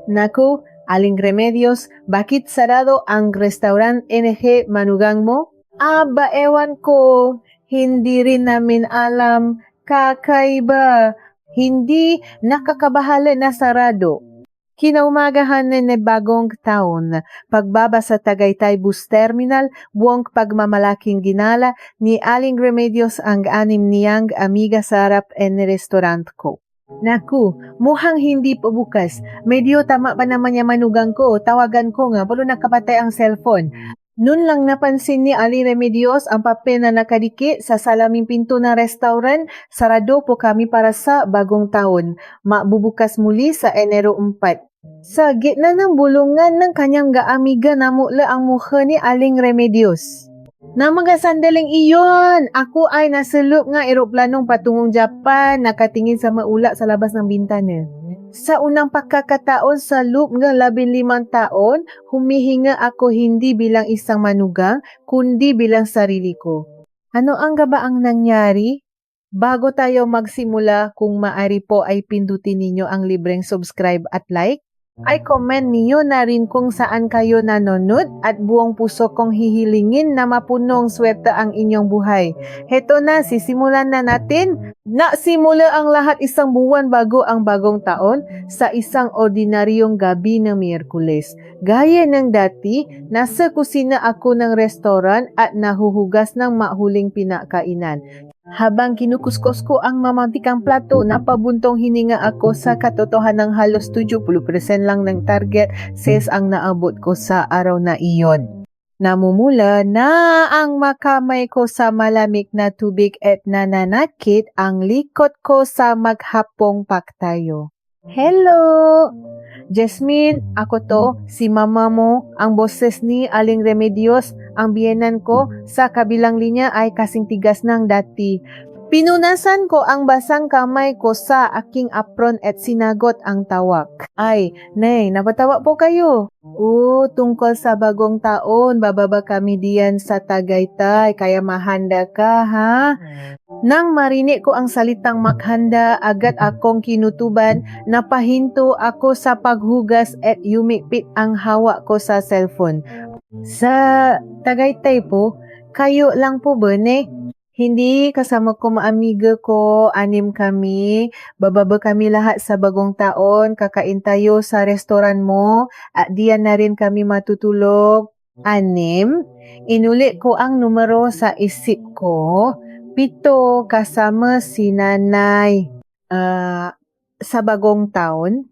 Naku, Aling Remedios, bakit sarado ang restaurant NG Manugang mo? Aba, ewan ko. Hindi rin namin alam. Kakaiba. Hindi nakakabahala na sarado. Kinaumagahan na bagong taon, pagbaba sa Tagaytay Bus Terminal, buong pagmamalaking ginala ni Aling Remedios ang anim niyang amiga sa harap restaurant ko. Naku, mukhang hindi pa bukas. Medyo tama pa naman yung manugang ko. Tawagan ko nga, pero nakapatay ang cellphone. Noon lang napansin ni Ali Remedios ang papel na nakadikit sa salaming pinto ng restaurant. Sarado po kami para sa bagong taon. Mabubukas muli sa Enero 4. Sa gitna ng bulungan ng kanyang gaamiga namula ang mukha ni Aling Remedios. Na mga sandaling iyon, ako ay nasulop nga eroplanong patungong Japan, nakatingin sa maula sa labas ng bintana. Sa unang pagkakataon sa loop ng 15 taon, humihinga ako hindi bilang isang manugang, kundi bilang sarili ko. Ano ang gabaang nangyari? Bago tayo magsimula, kung maari po ay pindutin ninyo ang libreng subscribe at like. Ay comment niyo na rin kung saan kayo nanonood at buong puso kong hihilingin na mapunong swerte ang inyong buhay. Heto na, sisimulan na natin. Nasimula ang lahat isang buwan bago ang bagong taon sa isang ordinaryong gabi ng Miyerkules. Gaya ng dati, nasa kusina ako ng restaurant at nahuhugas ng mahuling pinakainan. Habang kinukuskos ko ang mamantikang plato, napabuntong hininga ako sa katotohanan ng halos 70% lang ng target sales ang naabot ko sa araw na iyon. Namumula na ang makamay ko sa malamig na tubig at nananakit ang likod ko sa maghapong paktayo. Hello! Jasmine, ako to, si mama mo, ang boses ni Aling Remedios, ang biyenan ko, sa kabilang linya ay kasing tigas ng dati. Pinunasan ko ang basang kamay ko sa aking apron at sinagot ang tawag. Ay, Nay, napatawa po kayo. Tungkol sa bagong taon, bababa kami diyan sa Tagaytay, kaya mahanda ka, ha? Nang marinig ko ang salitang maghanda, agad akong kinutuban, napahinto ako sa paghugas at yumipit ang hawak ko sa cellphone. Sa Tagaytay po, kayo lang po ba, ne? Hindi, kasama ko maamiga ko, 6 kami, bababa kami lahat sa bagong taon, kakain tayo sa restaurant mo, at diyan na rin kami matutulog. 6? Inulit ko ang numero sa isip ko, 7 kasama si nanay. Sa bagong taon,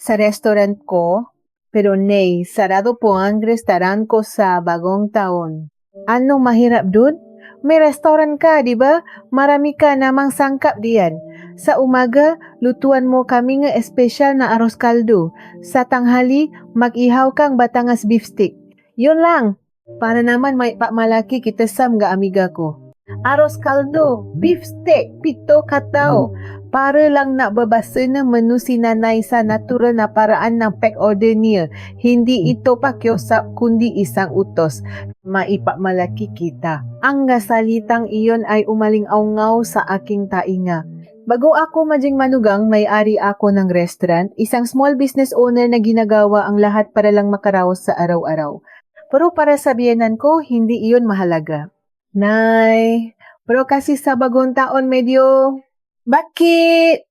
sa restaurant ko, pero nay, sarado po ang restaurant ko sa bagong taon. Anong mahirap dun? May restaurant ka, di ba? Marami ka namang sangkap diyan. Sa umaga, lutuan mo kami nga espesyal na arroz caldo. Sa tanghali, mag-ihaw kang batangas beef stick. Yun lang. Para naman may pamalaki kita sam ga amiga ko. Arroz caldo, beef steak, 7 katao. Para lang nababasa ng menu si nanay sa natural na paraan ng pack order niya. Hindi ito pakiusap kundi isang utos. Maipamalaki kita. Ang salitang iyon ay umaling-aungaw sa aking tainga. Bago ako maging manugang, may-ari ako ng restaurant, isang small business owner na ginagawa ang lahat para lang makaraos sa araw-araw. Pero para sa biyenan ko, hindi iyon mahalaga. Nay, pero kasi sa bagong taon medyo, bakit?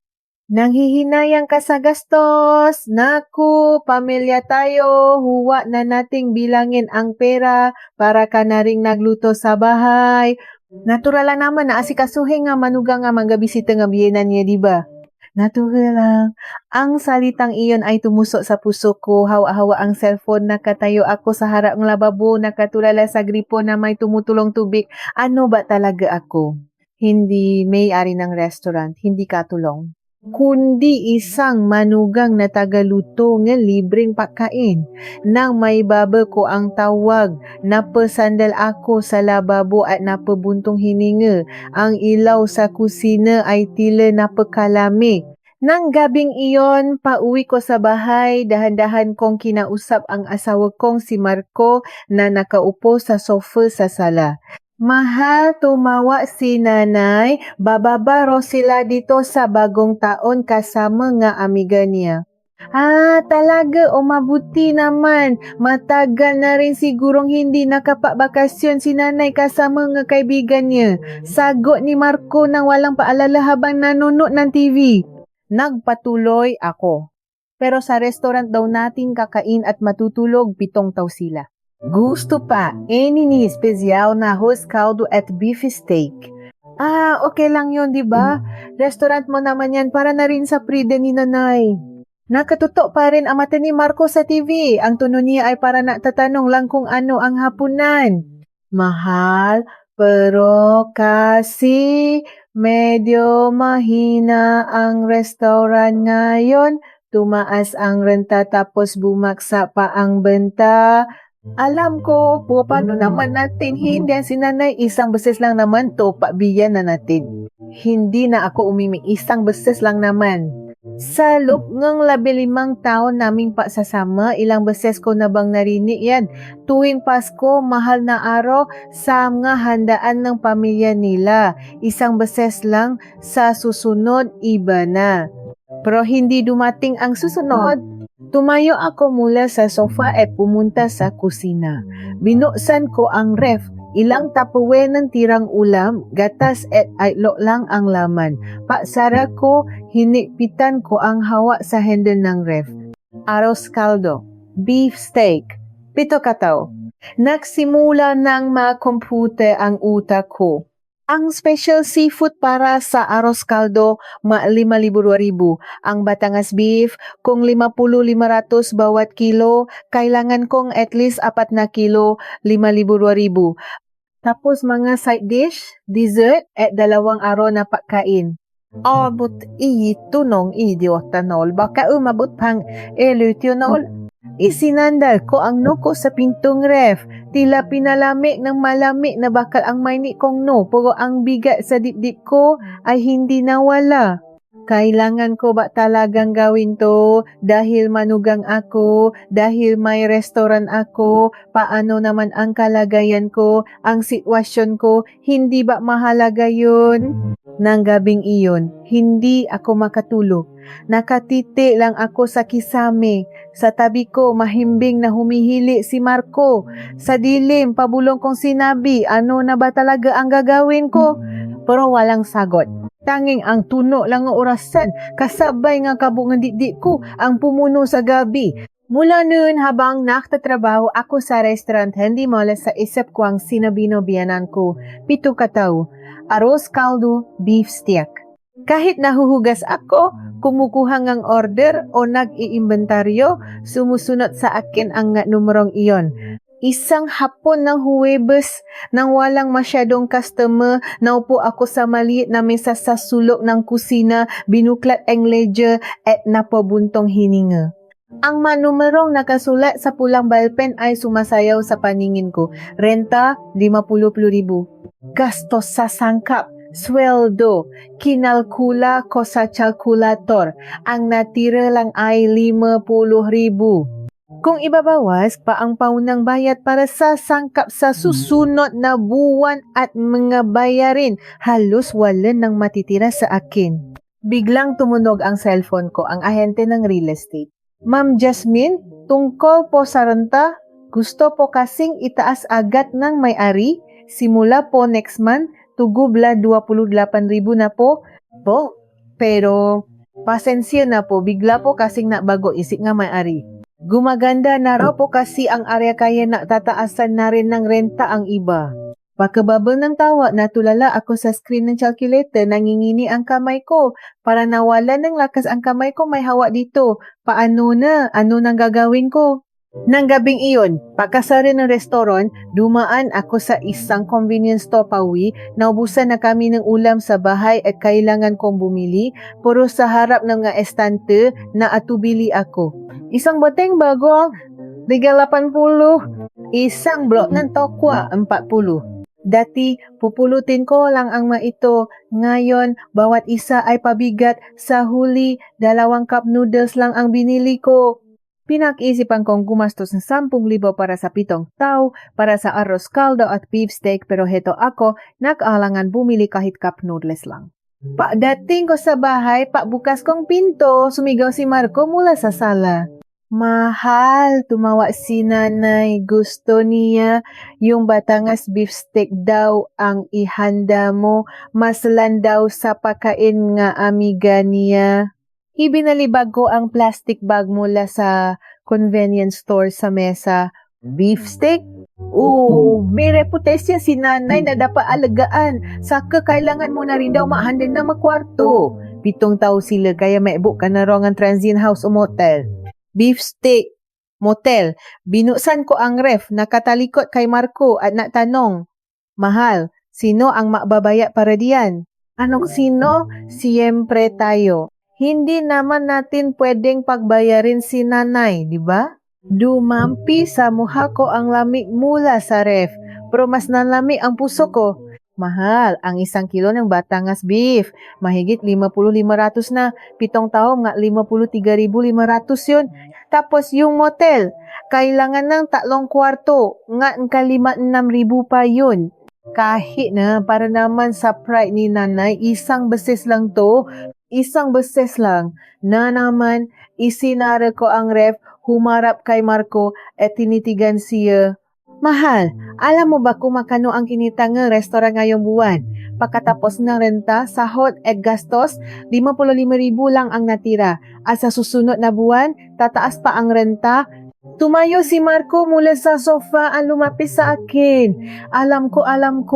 Nanghihinayang ka sa gastos. Naku, pamilya tayo, huwa na nating bilangin ang pera para ka na ring nagluto sa bahay. Natural lang naman na asikasuhin nga manugang nga manggabisita nga biyenan niya, di ba? Natural lang. Ang salitang iyon ay tumusok sa puso ko. Hawa-hawa ang cellphone, nakatayo ako sa harap ng lababo, nakatulala sa gripo na may tumutulong tubig. Ano ba talaga ako? Hindi may-ari ng restaurant, hindi katulong, kundi isang manugang na tagaluto ng libreng pagkain. Nang may baba ko ang tawag, napasandal ako sa lababo at napabuntong hininga. Ang ilaw sa kusina ay tila napakalami. Nang gabing iyon, pauwi ko sa bahay, dahan-dahan kong kinausap ang asawa kong si Marco na nakaupo sa sofa sa sala. Mahal, tumawa si nanay. Bababa raw sila dito sa bagong taon kasama nga amiga niya. Talaga o mabuti naman. Matagal na rin sigurong hindi nakapabakasyon si nanay kasama ng kaibigan niya. Sagot ni Marco nang walang paalala habang nanonood ng TV. Nagpatuloy ako. Pero sa restaurant daw natin kakain at matutulog, 7 taw sila. Gusto pa, ni espesyal na arroz caldo at beef steak. Okay lang yun, di ba? Restaurant mo naman yan para na rin sa pride ni nanay. Nakatutok pa rin ang mata ni Marco sa TV. Ang tono niya ay para natatanong lang kung ano ang hapunan. Mahal, pero kasi medyo mahina ang restaurant ngayon. Tumaas ang renta tapos bumaksa pa ang benta. Alam ko po, paano naman natin hindi ang sinanay. Isang beses lang naman to, pabiyan na natin. Hindi na ako umimi, isang beses lang naman. Sa loob ng 15 taon naming pagsasama, ilang beses ko na bang narinig yan. Tuwing Pasko, mahal na araw, sa mga handaan ng pamilya nila. Isang beses lang, sa susunod, iba na. Pero hindi dumating ang susunod. Tumayo ako mula sa sofa at pumunta sa kusina. Binuksan ko ang ref. Ilang tapuwe ng tirang ulam, gatas at aitlo lang ang laman. Pagsara ko, hinipitan ko ang hawa sa handle ng ref. Arroz caldo, beef steak, 7 kataw. Nagsimula ng makompute ang utak ko. Ang special seafood para sa arroz caldo, 5,200. Ang Batangas beef, kung 50-500 bawat kilo, kailangan kong at least 4 na kilo, 5,200. Tapos mga side dish, dessert, at 2 araw na pagkain. But ito nung idiota nol, baka umabot pang elutyo nol. Isinandal ko ang nuko sa pintong ref. Tila pinalamig ng malamig na bakal ang maini kong no. Pero ang bigat sa dibdib ko ay hindi nawala. Kailangan ko ba talagang gawin to? Dahil manugang ako, dahil may restaurant ako, paano naman ang kalagayan ko, ang sitwasyon ko, hindi ba mahalaga yun? Nang gabing iyon, hindi ako makatulog. Nakatiti lang ako sa kisame. Sa tabi ko, mahimbing na humihili si Marco. Sa dilim, pabulong kong sinabi, ano na ba talaga ang gagawin ko? Pero walang sagot. Tanging ang tuno lang ng orasan, kasabay nga kabungan didi ko ang pumuno sa gabi. Mula noon habang naktatrabaho ako sa restaurant, hindi mula sa isip ko ang sinabino-biyanan ko. 7 kataw, arroz caldo, beef steak. Kahit nahuhugas ako, kumukuha ng order o nag-iimbentaryo, sumusunod sa akin ang numerong iyon. Isang hapon ng Huwebes nang walang masyadong customer, naupo ako sa maliit na mesa sa sulok ng kusina, binuklat ang ledger at napabuntong hininga. Ang manumerong nakasulat sa pulang ballpen ay sumasayaw sa paningin ko. Renta, 50,000. Gastos sa sangkap, sweldo, kinalkula ko sa calculator. Ang natira lang ay 50,000. Kung ibabawas pa ang paunang bayad para sa sangkap sa susunod na buwan at mga bayarin, halos wala nang matitira sa akin. Biglang tumunog ang cellphone ko, ang ahente ng real estate. Ma'am Jasmine, tungkol po sa renta, gusto po kasing itaas agad ng may-ari, simula po next month, tugubla 28,000 na po. Pero pasensya na po, bigla po kasing nabago isip nga may-ari. Gumaganda na raw po kasi ang area kaya na tataasan na rin ng renta ang iba. Pagkababal ng tawa, natulala ako sa screen ng calculator, nangingini ang kamay ko. Para nawala ng lakas ang kamay ko, may hawa dito. Paano na? Ano nang gagawin ko? Nang gabing iyon, pagkasari ng restaurant, dumaan ako sa isang convenience store pauwi. Naubusan na kami ng ulam sa bahay at kailangan kong bumili. Puro sa harap ng mga estante na atubili ako. Isang bateng bago, 80. Isang blok ng tokwa, 40. Dati, pupulutin ko lang ang maito. Ngayon, bawat isa ay pabigat. Sa huli, 2 cup noodles lang ang binili ko. Pinag-isipan kong gumastos ng 10,000 para sa 7 tao, para sa arroz caldo at beef steak, pero heto ako, nag-aalangan bumili kahit cup noodles lang. Pagdating ko sa bahay, bukas kong pinto, sumigaw si Marco mula sa sala. Mahal, tumawa si nanay. Gusto niya yung Batangas beef steak daw ang ihanda mo. Maslan daw sa pakain nga amiga niya. Ibinalibag ko ang plastic bag mula sa convenience store sa mesa. Beef steak? Oh, may reputasyon si nanay na dapat alagaan. Saka kailangan mo na rin daw mahandin na makwarto. 7 tao sila kaya maibuk ka na raw ang transient house o motel. Beef steak, motel. Binusan ko ang ref, nakatalikot kay Marco at natanong, Mahal, sino ang makbabaya para diyan? Anong sino? Siyempre tayo. Hindi naman natin pwedeng pagbayarin si nanay, di ba? Dumampi sa mukha ko ang lamig mula sa ref, pero mas nanlamig ang puso ko. Mahal, ang 1 kilo ng Batangas beef. Mahigit 50,500 na. 7 taon nga 53,500 yun. Tapos yung motel, kailangan ng 3 kwarto. Nga ang 5,600 pa yun. Kahit na, para naman sa pride ni nanay, isang beses lang to. Isang beses lang. Na naman, isinara ko ang ref, humarap kay Marco at tinitigan siya. Mahal, alam mo ba kung makano ang kinita ng restaurant ngayong buwan? Pagkatapos ng renta, sahod at gastos, 55,000 lang ang natira. At sa susunod na buwan, tataas pa ang renta. Tumayo si Marco mula sa sofa at lumapit sa akin. Alam ko,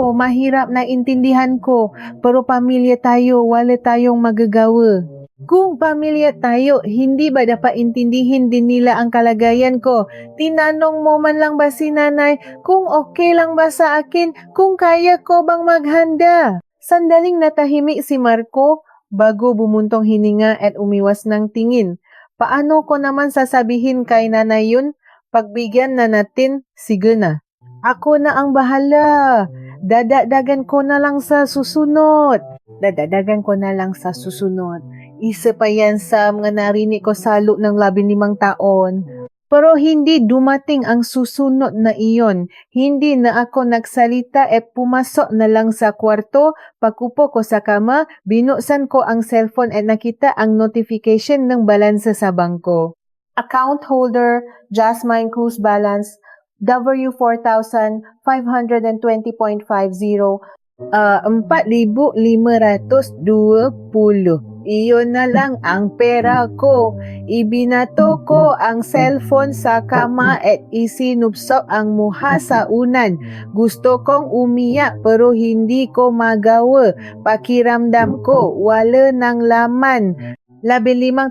mahirap na intindihan ko. Pero pamilya tayo, wala tayong magagawa. Kung pamilya tayo, hindi ba dapat intindihin din nila ang kalagayan ko? Tinanong mo man lang ba si nanay kung okay lang ba sa akin, kung kaya ko bang maghanda? Sandaling natahimik si Marco bago bumuntong hininga at umiwas ng tingin. Paano ko naman sasabihin kay nanay yun? Pagbigyan na natin, sige na. Ako na ang bahala. Dadagdagan ko na lang sa susunod. Isa pa yan sa mga narinig ko sa loob ng 15 taon. Pero hindi dumating ang susunod na iyon. Hindi na ako nagsalita at pumasok na lang sa kwarto. Pagkupo ko sa kama, binuksan ko ang cellphone at nakita ang notification ng balansa sa bangko. Account holder, Jasmine Cruz balance, W4,520.50, 4,520. Iyon na lang ang pera ko. Ibinato ko ang cellphone sa kama at isinupsok ang mukha sa unan. Gusto kong umiyak pero hindi ko magawa. Pakiramdam ko, wala nang laman. 15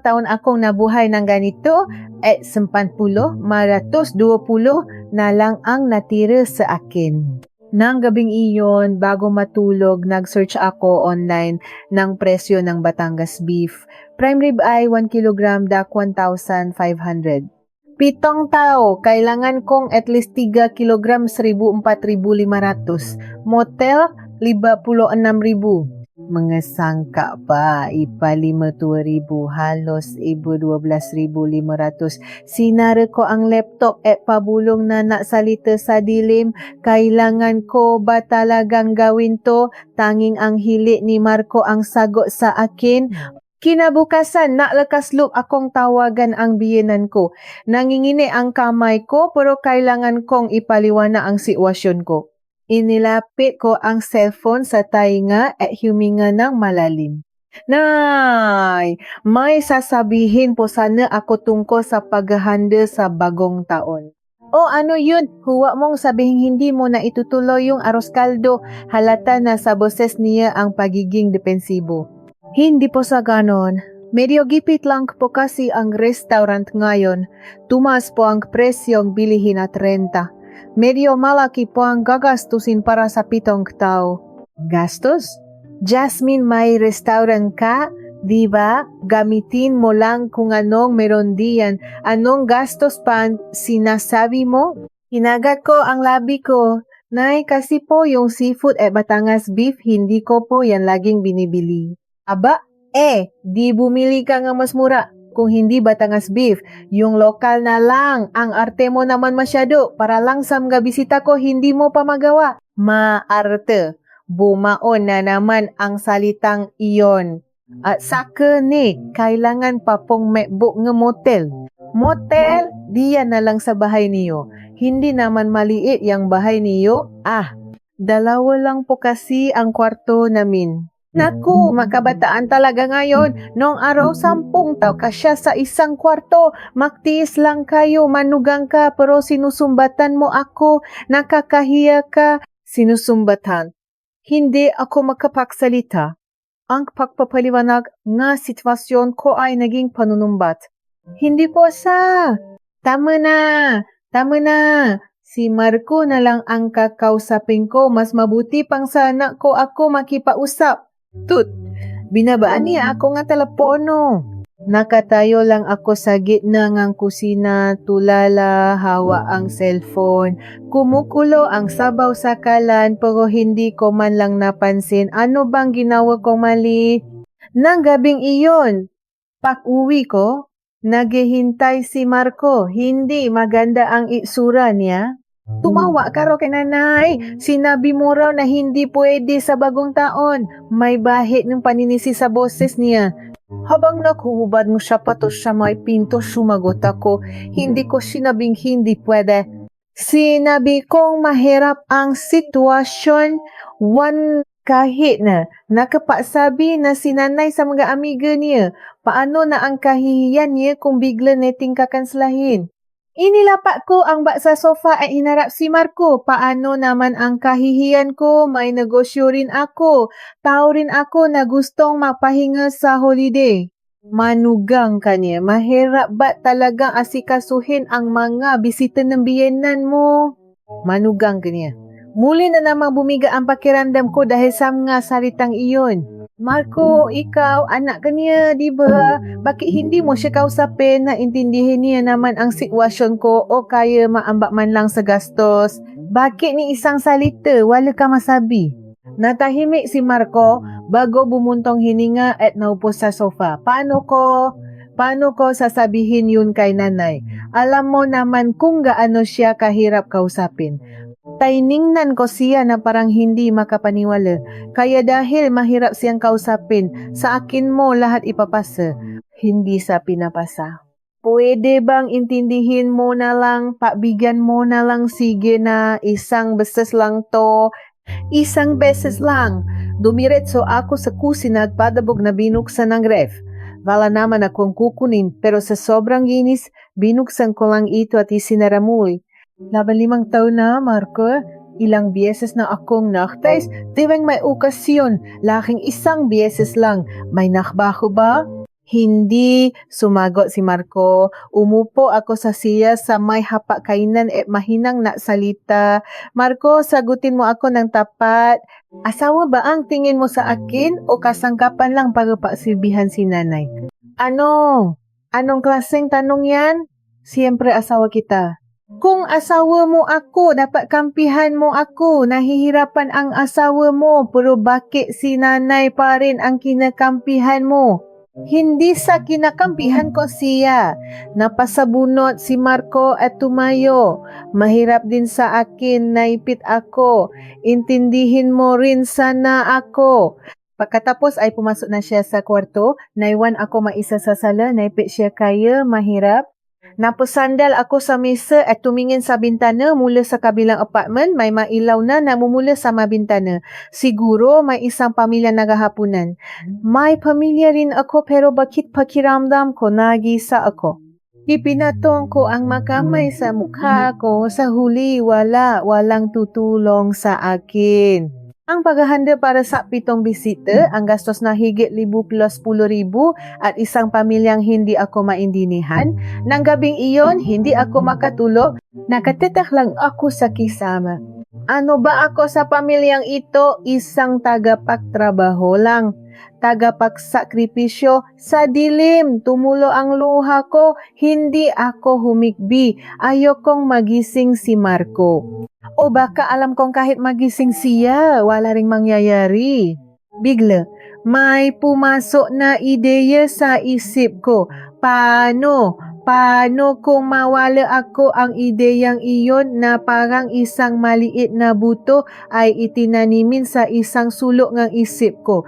taon akong nabuhay ng ganito at 10, 120 na lang ang natira sa akin. Nang gabing iyon, bago matulog, nag-search ako online ng presyo ng Batangas beef. Prime rib eye, 1 kilogram, dak 1,500. 7 tao, kailangan kong at least 3 kilogram, 4,500. Motel, 56,000. Mga sangka pa, 52,000, halos 12,500. Sinara ko ang laptop at pabulong na nasalita sa dilim. Kailangan ko ba talagang gawin to? Tanging ang hili ni Marco ang sagot sa akin. Kinabukasan, naklasloob akong tawagan ang biyenan ko. Nangingini ang kamay ko pero kailangan kong ipaliwanag ang sitwasyon ko. Inilapit ko ang cellphone sa tainga at huminga ng malalim. Nay, may sasabihin po sana ako tungkol sa paghahanda sa bagong taon. O ano yun? Huwag mong sabihin hindi mo na itutuloy yung arroz caldo. Halata na sa boses niya ang pagiging depensibo. Hindi po sa ganon. Medyo gipit lang po kasi ang restaurant ngayon. Tumaas po ang presyong bilihin at renta. Medyo malaki po ang gagastusin para sa 7 tao. Gastos? Jasmine, may restaurant ka? Diba? Gamitin mo lang kung anong meron diyan. Anong gastos pa sinasabi mo? Hinagat ko ang labi ko. Nay, kasi po yung seafood at Batangas beef, hindi ko po yan laging binibili. Aba, di bumili ka nga mas mura. Kung hindi Batangas beef, yung lokal na lang. Ang arte mo naman masyado. Para lang sa mga bisita ko, hindi mo pa magawa. Maarte. bumaon na naman ang salitang iyon. At saka ni, kailangan pa pong may book ng motel. Motel, diyan na lang sa bahay niyo. Hindi naman maliit yung bahay niyo. Dalawa lang po kasi ang kwarto namin. Naku, makabataan talaga ngayon. Noong araw 10 tao ka siya sa isang kwarto. Magtiis lang kayo, manugang ka, pero sinusumbatan mo ako. Nakakahiya ka. Sinusumbatan. Hindi ako makapagsalita. Ang pagpapaliwanag nga sitwasyon ko ay naging panunumbat. Hindi po sa. Tama na. Si Marco na lang ang kakausapin ko. Mas mabuti pang sana ko ako makipausap. Tut, binabaan niya ako nga telepono. Nakatayo lang ako sa gitna ng kusina, tulala, hawa ang cellphone. Kumukulo ang sabaw sa kalan pero hindi ko man lang napansin ano bang ginawa kong mali. Nang gabing iyon, pag-uwi ko, naghihintay si Marco. Hindi maganda ang itsura niya. Tumawa ka raw kay nanay. Sinabi mo raw na hindi pwede sa bagong taon. May bahit ng paninisi sa boses niya. Habang nakuhubad mo siya patos sa may pinto, sumagot ako. Hindi ko sinabing hindi pwede. Sinabi kong mahirap ang sitwasyon. Kahit na nakapasabi na sinanay sa mga amiga niya. Paano na ang kahihiyan niya kung bigla neting kakanslahin? Inilapak ko ang bak sa sofa at hinarap si Marco. Paano naman ang kahihiyan ko? May negosyo rin ako. Tao rin ako na gustong mapahinga sa holiday. Manugang ka niya. Mahirap ba talagang asikasuhin ang mga bisita ng biyenan mo? Manugang ka niya. Muli na namang bumiga ang pakiramdam ko dahil sa mga salitang iyon. Marco, ikaw, anak ka niya, di ba? Bakit hindi mo siya kausapin na intindihin niya naman ang sitwasyon ko o kaya maambak man lang sa gastos? Bakit ni isang salita, wala ka masabi? Natahimik si Marco bago bumuntong hininga at naupo sa sofa. Paano ko sasabihin yun kay nanay? Alam mo naman kung gaano siya kahirap kausapin. Tainingnan ko siya na parang hindi makapaniwala. Kaya dahil mahirap siyang kausapin, sa akin mo lahat ipapasa. Hindi sa pinapasa. Pwede bang intindihin mo na lang, pagbigyan mo na lang, sige na, isang beses lang to. Isang beses lang. Dumiretso ako sa kusina at padabog na binuksan ng ref. Wala naman akong kukunin, pero sa sobrang ginis, binuksan ko lang ito at isinaramuloy. 15 taon na, Marco. Ilang beses na akong naktais. Tuwing may okasyon, laking isang beses lang. May nakbaho ba? Hindi, sumagot si Marco. Umupo ako sa siya sa may hapakainan at mahinang naksalita. Marco, sagutin mo ako ng tapat. Asawa ba ang tingin mo sa akin o kasangkapan lang para pasilbihan si nanay? Anong klaseng tanong yan? Siyempre asawa kita. Kung asawa mo ako, dapat kampihan mo ako. Nahihirapan ang asawa mo, pero bakit si nanay pa rin ang kinakampihan mo? Hindi sa kinakampihan ko siya. Napasabunot si Marco at tumayo. Mahirap din sa akin, naipit ako. Intindihin mo rin sana ako. Pagkatapos ay pumasok na siya sa kwarto. Naiwan ako maisa sa sala, naipit siya kaya, mahirap. Napasandal ako sa mesa at tumingin sa bintana mula sa kabilang apartment. May mailaw na namumula sa mga bintana. Siguro may isang pamilya naghahapunan. May pamilya rin ako pero bakit pakiramdam ko nagisa ako? Ipinatong ko ang makamay sa mukha ko. Sa huli walang tutulong sa akin. Ang paghahanda para sa 7 bisita, ang gastos na higit 1,000 plus 10,000 at isang pamilyang hindi ako maindinihan. Nang gabing iyon, hindi ako makatulog. Nakatitak lang ako sa kisama. Ano ba ako sa pamilyang ito? Isang tagapagtrabaho lang. Tagapagsakripisyo sa dilim. Tumulo ang luha ko. Hindi ako humikbi. Ayokong magising si Marco. O baka alam kong kahit magising siya, wala ring mangyayari. Bigla, may pumasok na ideya sa isip ko. Paano Paano kung mawala ako ang ideyang iyon na parang isang maliit na buto ay itinanimin sa isang sulok ng isip ko?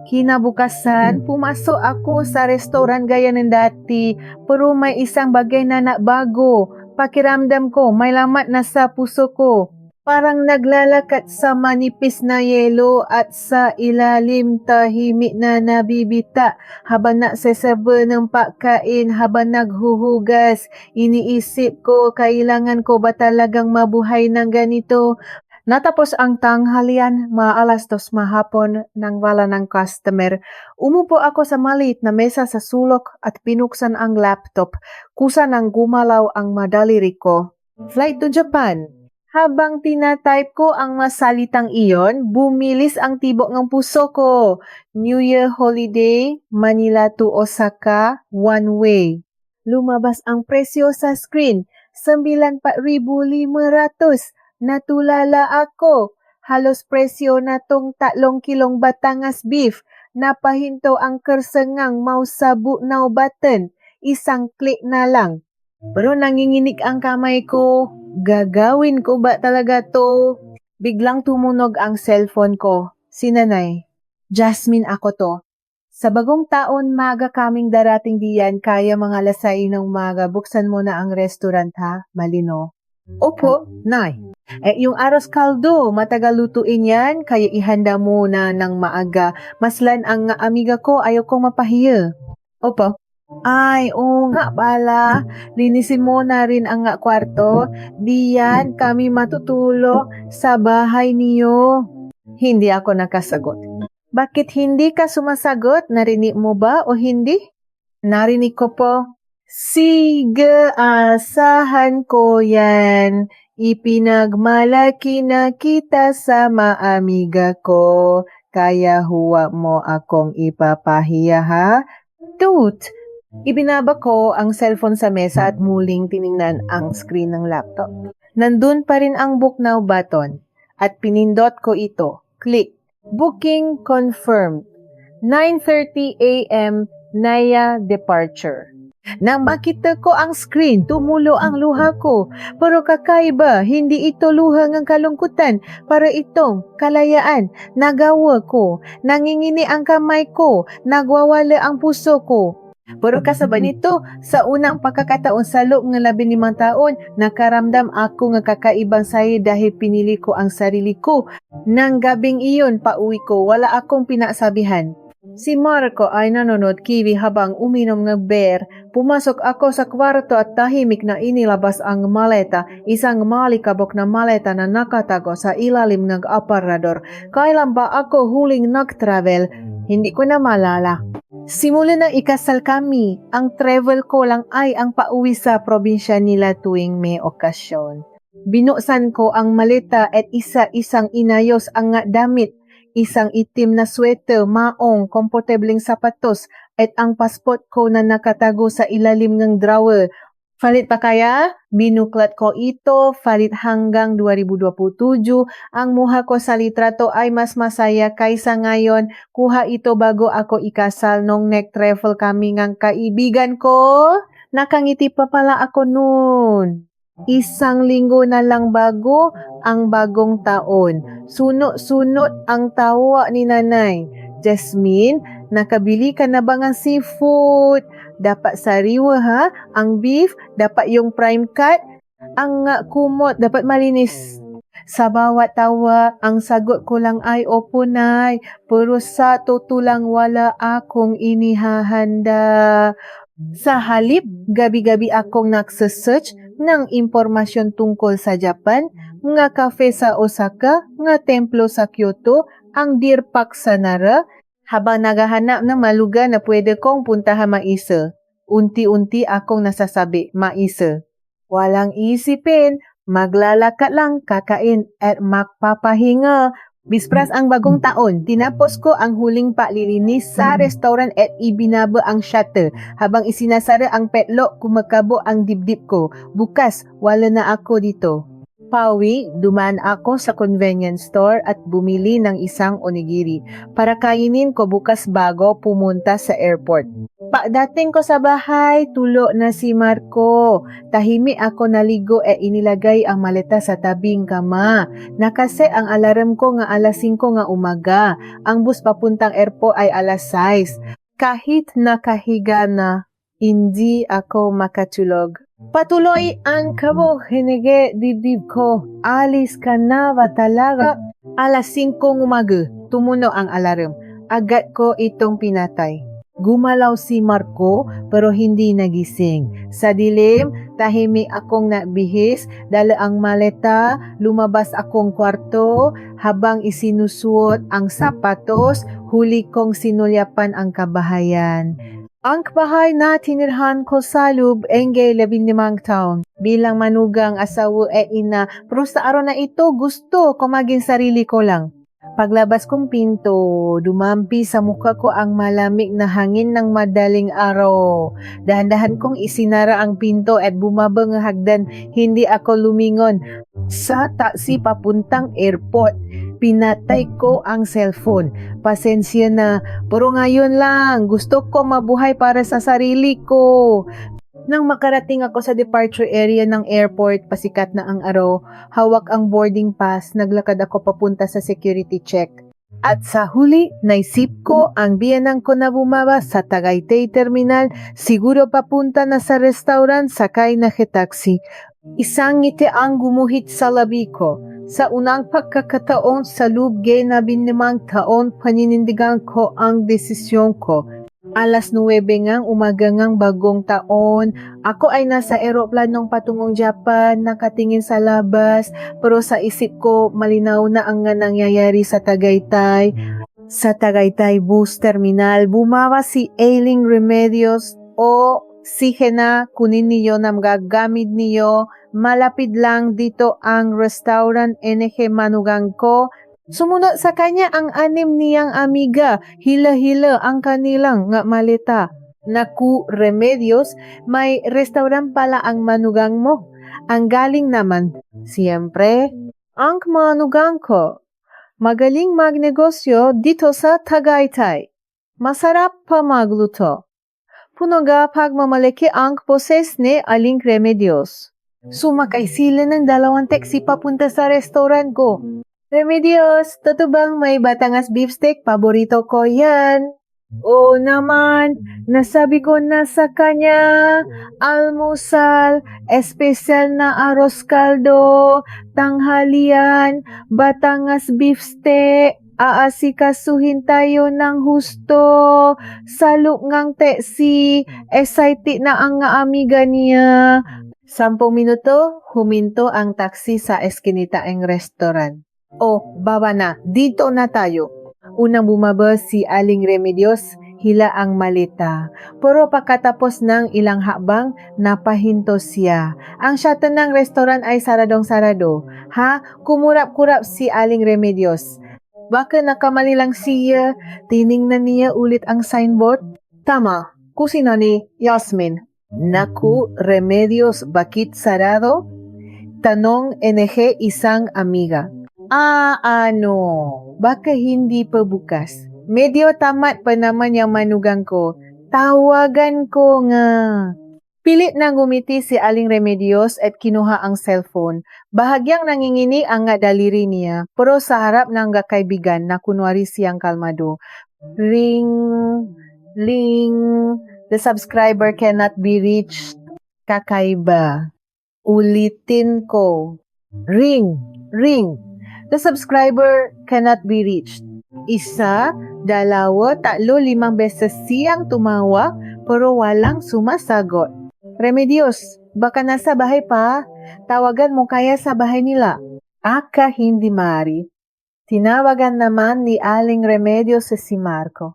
Kinabukasan, pumasok ako sa restoran gaya ng dati, pero may isang bagay na bago. Pakiramdam ko, may lamat na sa puso ko. Parang naglalakat sa manipis na yelo at sa ilalim tahimik na nabibita habang nagseserve ng pagkain, habang naghuhugas. Iniisip ko, kailangan ko ba talagang mabuhay ng ganito? Natapos ang tanghalian, maalas 2 mahapon nang wala ng customer. Umupo ako sa maliit na mesa sa sulok at pinuksan ang laptop. Kusa nang gumalaw ang madaliri ko. Flight to Japan. Habang tinatype ko ang masalitang iyon, bumilis ang tibok ng puso ko. New Year holiday, Manila to Osaka, one way. Lumabas ang presyo sa screen, 94,500. Natulala ako. Halos presyo na tong 3 kilong Batangas beef. Napahinto ang kersengang mausabu now button. Isang click na lang. Pero nanginginig ang kamay ko. Gagawin ko ba talaga to? Biglang tumunog ang cellphone ko. Si Nanay. Jasmine ako to. Sa bagong taon, maga kaming darating diyan, kaya mga lasay ng umaga. Buksan mo na ang restaurant ha, Malino. Opo, Nay. Yung aros kaldo, matagal lutuin yan, kaya ihanda mo na ng maaga. Maslan ang amiga ko, ayaw kong mapahiya. Opo. Ay, oo nga pala. Linisin mo na rin ang kwarto. Diyan kami matutulog sa bahay niyo. Hindi ako nakasagot. Bakit hindi ka sumasagot? Narinig mo ba o hindi? Narinig ko po. Sige, asahan ko yan. Ipinagmalaki na kita sa maamiga ko. Kaya huwag mo akong ipapahiya ha? Toot! Ibinaba ko ang cellphone sa mesa at muling tiningnan ang screen ng laptop. Nandun pa rin ang book now button at pinindot ko ito. Click. Booking confirmed. 9:30 a.m. Naya departure. Nang makita ko ang screen, tumulo ang luha ko. Pero kakaiba, hindi ito luha ng kalungkutan. Para itong kalayaan. Nagawa ko. Nangingini ang kamay ko. Nagwawala ang puso ko. Pero kasaba nito, sa unang pagkakataon sa loob ng 15 taon, nakaramdam ako ng kakaibang saya dahil pinili ko ang sarili ko. Nang gabing iyon, pauwi ko, wala akong pinasabihan. Si Marco ay nanonood TV habang uminom ng beer. Pumasok ako sa kwarto at tahimik na inilabas ang maleta, isang malikabok na maleta na nakatago sa ilalim ng aparador. Kailan ba ako huling nag-travel? Hindi ko na malala. Simula nang ikasal kami, ang travel ko lang ay ang pauwi sa probinsya nila tuwing may okasyon. Binuksan ko ang maleta at isa-isang inayos ang damit. Isang itim na sweater, maong, komportableng sapatos, at ang passport ko na nakatago sa ilalim ng drawer. Valid pa kaya? Binuklat ko ito, valid hanggang 2027. Ang muha ko sa litrato ay mas masaya kaysa ngayon. Kuha ito bago ako ikasal nung nag-travel kami ng kaibigan ko. Nakangiti pa pala ako noon. Isang linggo na lang bago ang bagong taon. Sunod-sunod ang tawa ni Nanay. Jasmine, nakabili ka na ba ng seafood? Dapat sariwa ha? Ang beef, dapat yung prime cut. Ang kumot, dapat malinis. Sa bawat tawa, ang sagot ko lang ay opo Nay. Pero sa tutulang wala akong inihahanda. Sa halip, gabi-gabi akong nagsesearch ng impormasyon tungkol sa Japan, nga cafe sa Osaka, nga templo sa Kyoto, ang Deer Park sa Nara, habang naghahanap ng malugar na pwede kong puntahan maisa. Unti-unti akong nasasabi, maisa. Walang isipin, maglalakat lang, kakain at magpapahinga. Bispras ang bagong taon, tinapos ko ang huling paglilinis sa restaurant at ibinaba ang shutter. Habang isinasara ang petlock, kumakabo ang dibdib ko. Bukas, wala na ako dito. Pauwi, dumaan ako sa convenience store at bumili ng isang onigiri para kainin ko bukas bago pumunta sa airport. Pagdating ko sa bahay, tulo na si Marco. Tahimik ako naligo inilagay ang maleta sa tabing kama. Nakase ang alarm ko nga alas 5 nga umaga. Ang bus papuntang airport ay alas 6. Kahit nakahiga na, hindi ako makatulog. Patuloy ang kabo, hinige dibdib ko. Alis ka na ba talaga? Alas 5 umaga, tumuno ang alarm. Agad ko itong pinatay. Gumalaw si Marco pero hindi nagising. Sa dilim, tahimik akong nabihis, dala ang maleta, lumabas akong kwarto, habang isinusuot ang sapatos, huli kong sinulyapan ang kabahayan. Ang bahay na tinirhan ko sa loob engay 15 taon. Bilang manugang asawa ina, pero sa araw na ito gusto ko maging sarili ko lang. Paglabas kong pinto, dumampi sa mukha ko ang malamig na hangin ng madaling araw. Dahan-dahan kong isinara ang pinto at bumaba ng hagdan, hindi ako lumingon. Sa taxi papuntang airport, pinatay ko ang cellphone. Pasensya na, pero ngayon lang, gusto ko mabuhay para sa sarili ko. Nang makarating ako sa departure area ng airport, pasikat na ang araw, hawak ang boarding pass, naglakad ako papunta sa security check. At sa huli, naisip ko ang biyanang ko na bumaba sa Tagaytay Terminal, siguro papunta na sa restaurant, sakay na taxi. Isang ngiti ang gumuhit sa labi ko. Sa unang pagkakataon sa loob na 15 taon, paninindigan ko ang desisyon ko. Alas 9 ngang umaga ngang bagong taon, ako ay nasa eroplanong patungong Japan, nakatingin sa labas, pero sa isip ko malinaw na ang nangyayari sa Tagaytay. Sa Tagaytay Bus Terminal, bumaba si Ailing Remedios o si Hena, kunin niyo na magagamit niyo. Malapit lang dito ang restaurant NG Manugang ko. Sumunod sa kanya ang 6 niyang amiga, hila-hila ang kanilang nga maleta. Naku, Remedios, may restaurant pala ang manugang mo. Ang galing naman, siyempre, ang manugang ko. Magaling magnegosyo dito sa Tagaytay. Masarap pa magluto. Punoga pagmamalaki ang poses ni Aling Remedios. Sumakay sila ng 2 taxi papunta sa restaurant ko. Remedios, totoo bang may Batangas beefsteak? Paborito ko yan. Oo naman, nasabi ko na sa kanya, almusal, espesyal na arroz caldo, tanghalian, Batangas beefsteak, aasikasuhin tayo ng husto, saluk ngang teksi, excited na ang nga amiga niya. 10 minuto, huminto ang taxi sa eskinita ng restaurant. Baba na. Dito na tayo. Unang bumaba si Aling Remedios, hila ang maleta. Pero pagkatapos ng ilang hakbang, napahinto siya. Ang shutter ng restaurant ay saradong-sarado. Kumurap-kurap si Aling Remedios. Baka nakamali lang siya. Tiningnan niya ulit ang signboard. Tama. Kusina ni Yasmin. Naku, Remedios, bakit sarado? Tanong NG isang amiga. Ano? Baka hindi pa bukas. Medyo tamat pa naman yung manugang ko. Tawagan ko nga. Pilit na gumiti si Aling Remedios at kinuha ang cellphone. Bahagyang nangingini ang nga daliri niya, pero sa harap ng kaibigan na kunwari siyang kalmado. Ring, ling, the subscriber cannot be reached. Kakaiba. Ulitin ko. Ring, ring. The subscriber cannot be reached. 1, 2, 3, 5 beses siyang tumawag pero walang sumasagot. Remedios, baka nasa bahay pa? Tawagan mo kaya sa bahay nila? Aka hindi maaari. Tinawagan naman ni Aling Remedios si Marco.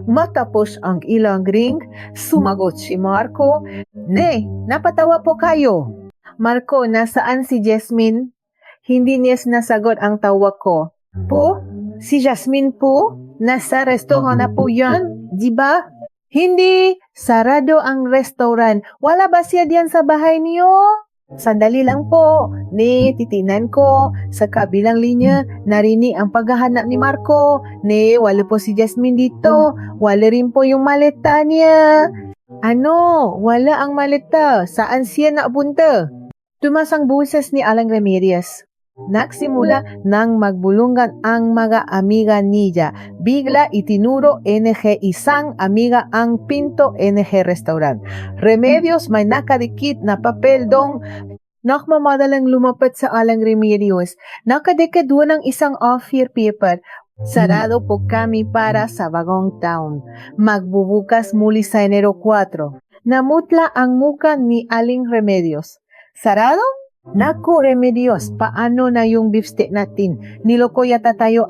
Matapos ang ilang ring, sumagot si Marco. Ne, napatawa po kayo. Marco, nasaan si Jasmine? Hindi niya sinasagot ang tawag ko. Po? Si Jasmine po? Nasa restaurant na po yan, di ba? Hindi. Sarado ang restaurant. Wala ba siya diyan sa bahay niyo? Sandali lang po. Ni, titinan ko. Sa kabilang linya, narinig ang paghahanap ni Marco. Ni, wala po si Jasmine dito. Wala rin po yung maleta niya. Ano? Wala ang maleta. Saan siya napunta? Tumasang buses ni Alang Ramirez. Nagsimula nang magbulungan ang mga amiga niya. Bigla itinuro NG isang amiga ang pinto NG restaurant. Remedios may nakadikit na papel dong nakmamadalang lumapit sa Alang Remedios. Nakadikit ng isang off-year paper. Sarado po kami para sa bagong taon. Magbubukas muli sa Enero 4. Namutla ang muka ni Aling Remedios. Sarado? Naku, Remedios, paano na yung beefsteak natin? Niloko yata tayo.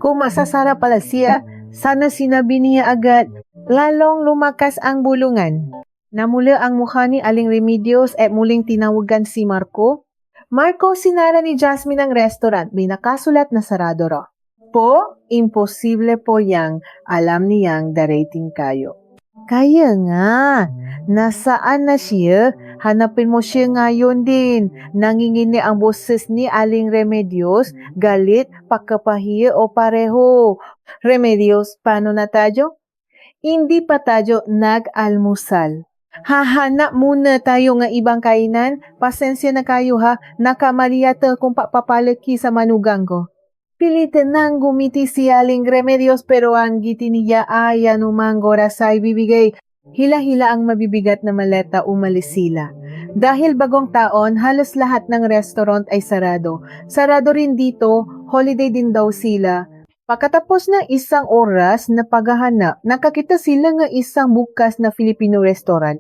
Kung masasara pala siya, sana sinabi niya agad. Lalong lumakas ang bulungan. Namula ang mukha ni Aling Remedios at muling tinawagan si Marco. Marco, sinara ni Jasmine ang restaurant. May nakasulat na sarado raw. Po, imposible po yang. Alam niyang darating kayo. Kaya nga, nasaan na siya? Hanapin mo siya ngayon din. Nangingini ang boses ni Aling Remedios, galit, pagkapahiya o pareho. Remedios, paano na tayo? Hindi pa tayo nag-almusal. Hahanap muna tayo ng ibang kainan. Pasensya na kayo ha, nakamariyata kung papapalaki sa manugang ko. Pilitin nang gumiti si Aling Remedios pero ang giti niya ay anumang oras ay bibigay. Hila-hila ang mabibigat na maleta, umalis sila. Dahil bagong taon, halos lahat ng restaurant ay sarado. Sarado rin dito, holiday din daw sila. Pagkatapos ng isang oras na paghahanap, nakakita sila ng isang bukas na Filipino restaurant.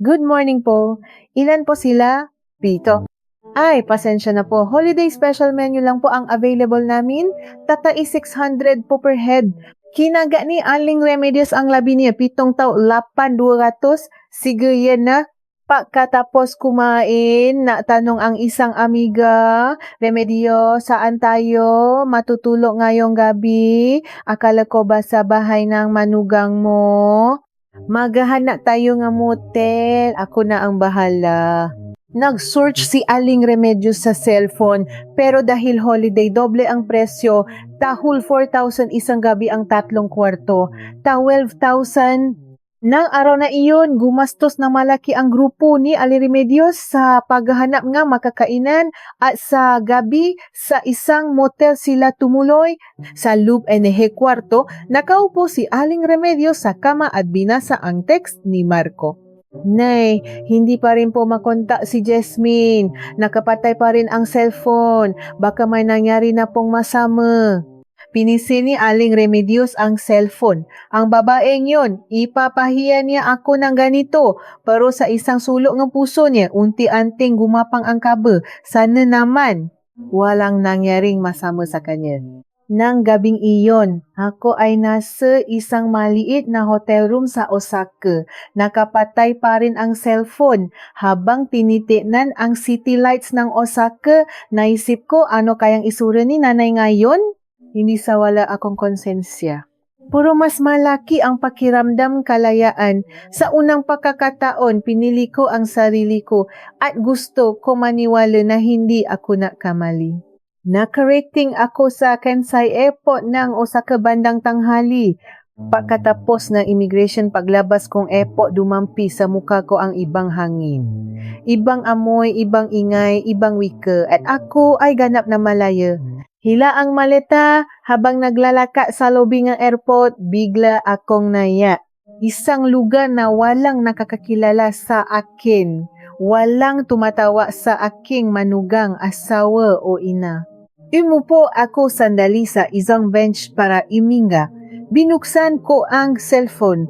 Good morning po. Ilan po sila? Pito. Ay, pasensya na po. Holiday special menu lang po ang available namin. Tatai 600 po per head. Kinaga ni Aling Remedios ang labi niya. 7 tao, 8,200. Sige yan na. Pagkatapos kumain, natanong ang isang amiga, Remedios, saan tayo? Matutulog ngayong gabi? Akala ko ba sa bahay ng manugang mo? Maghahanap tayo ng motel. Ako na ang bahala. Nag-search si Aling Remedios sa cellphone, pero dahil holiday, doble ang presyo. Tahul 4,000 isang gabi ang 3 kwarto. 12,000. Nang araw na iyon, gumastos na malaki ang grupo ni Aling Remedios sa paghahanap nga makakainan at sa gabi sa isang motel sila tumuloy. Sa loob NG kwarto, nakaupo si Aling Remedios sa kama at binasa ang text ni Marco. Nay, hindi pa rin po makontak si Jasmine. Nakapatay pa rin ang cellphone. Baka may nangyari na pong masama. Pinisi ni Aling Remedios ang cellphone. Ang babaeng yon, ipapahiya niya ako ng ganito. Pero sa isang sulok ng puso niya, unti-anting gumapang ang kaba. Sana naman, walang nangyaring masama sa kanya. Nang gabing iyon, ako ay nasa isang maliit na hotel room sa Osaka. Nakapatay pa rin ang cellphone. Habang tinitinan ang city lights ng Osaka, naisip ko ano kayang isura ni nanay ngayon? Hindi sa wala akong konsensya. Puro mas malaki ang pakiramdam kalayaan. Sa unang pagkakataon, pinili ko ang sarili ko at gusto ko maniwala na hindi ako nakamali. Nakarating ako sa Kansai Airport ng Osaka bandang tanghali. Pagkatapos ng immigration paglabas kong airport, dumampi sa mukha ko ang ibang hangin. Ibang amoy, ibang ingay, ibang wika at ako ay ganap na malaya. Hila ang maleta habang naglalaka sa lobby ng airport, bigla akong naya. Isang lugar na walang nakakakilala sa akin. Walang tumatawa sa aking manugang, asawa o ina. Umupo ako sandali sa isang bench para iminga. Binuksan ko ang cellphone.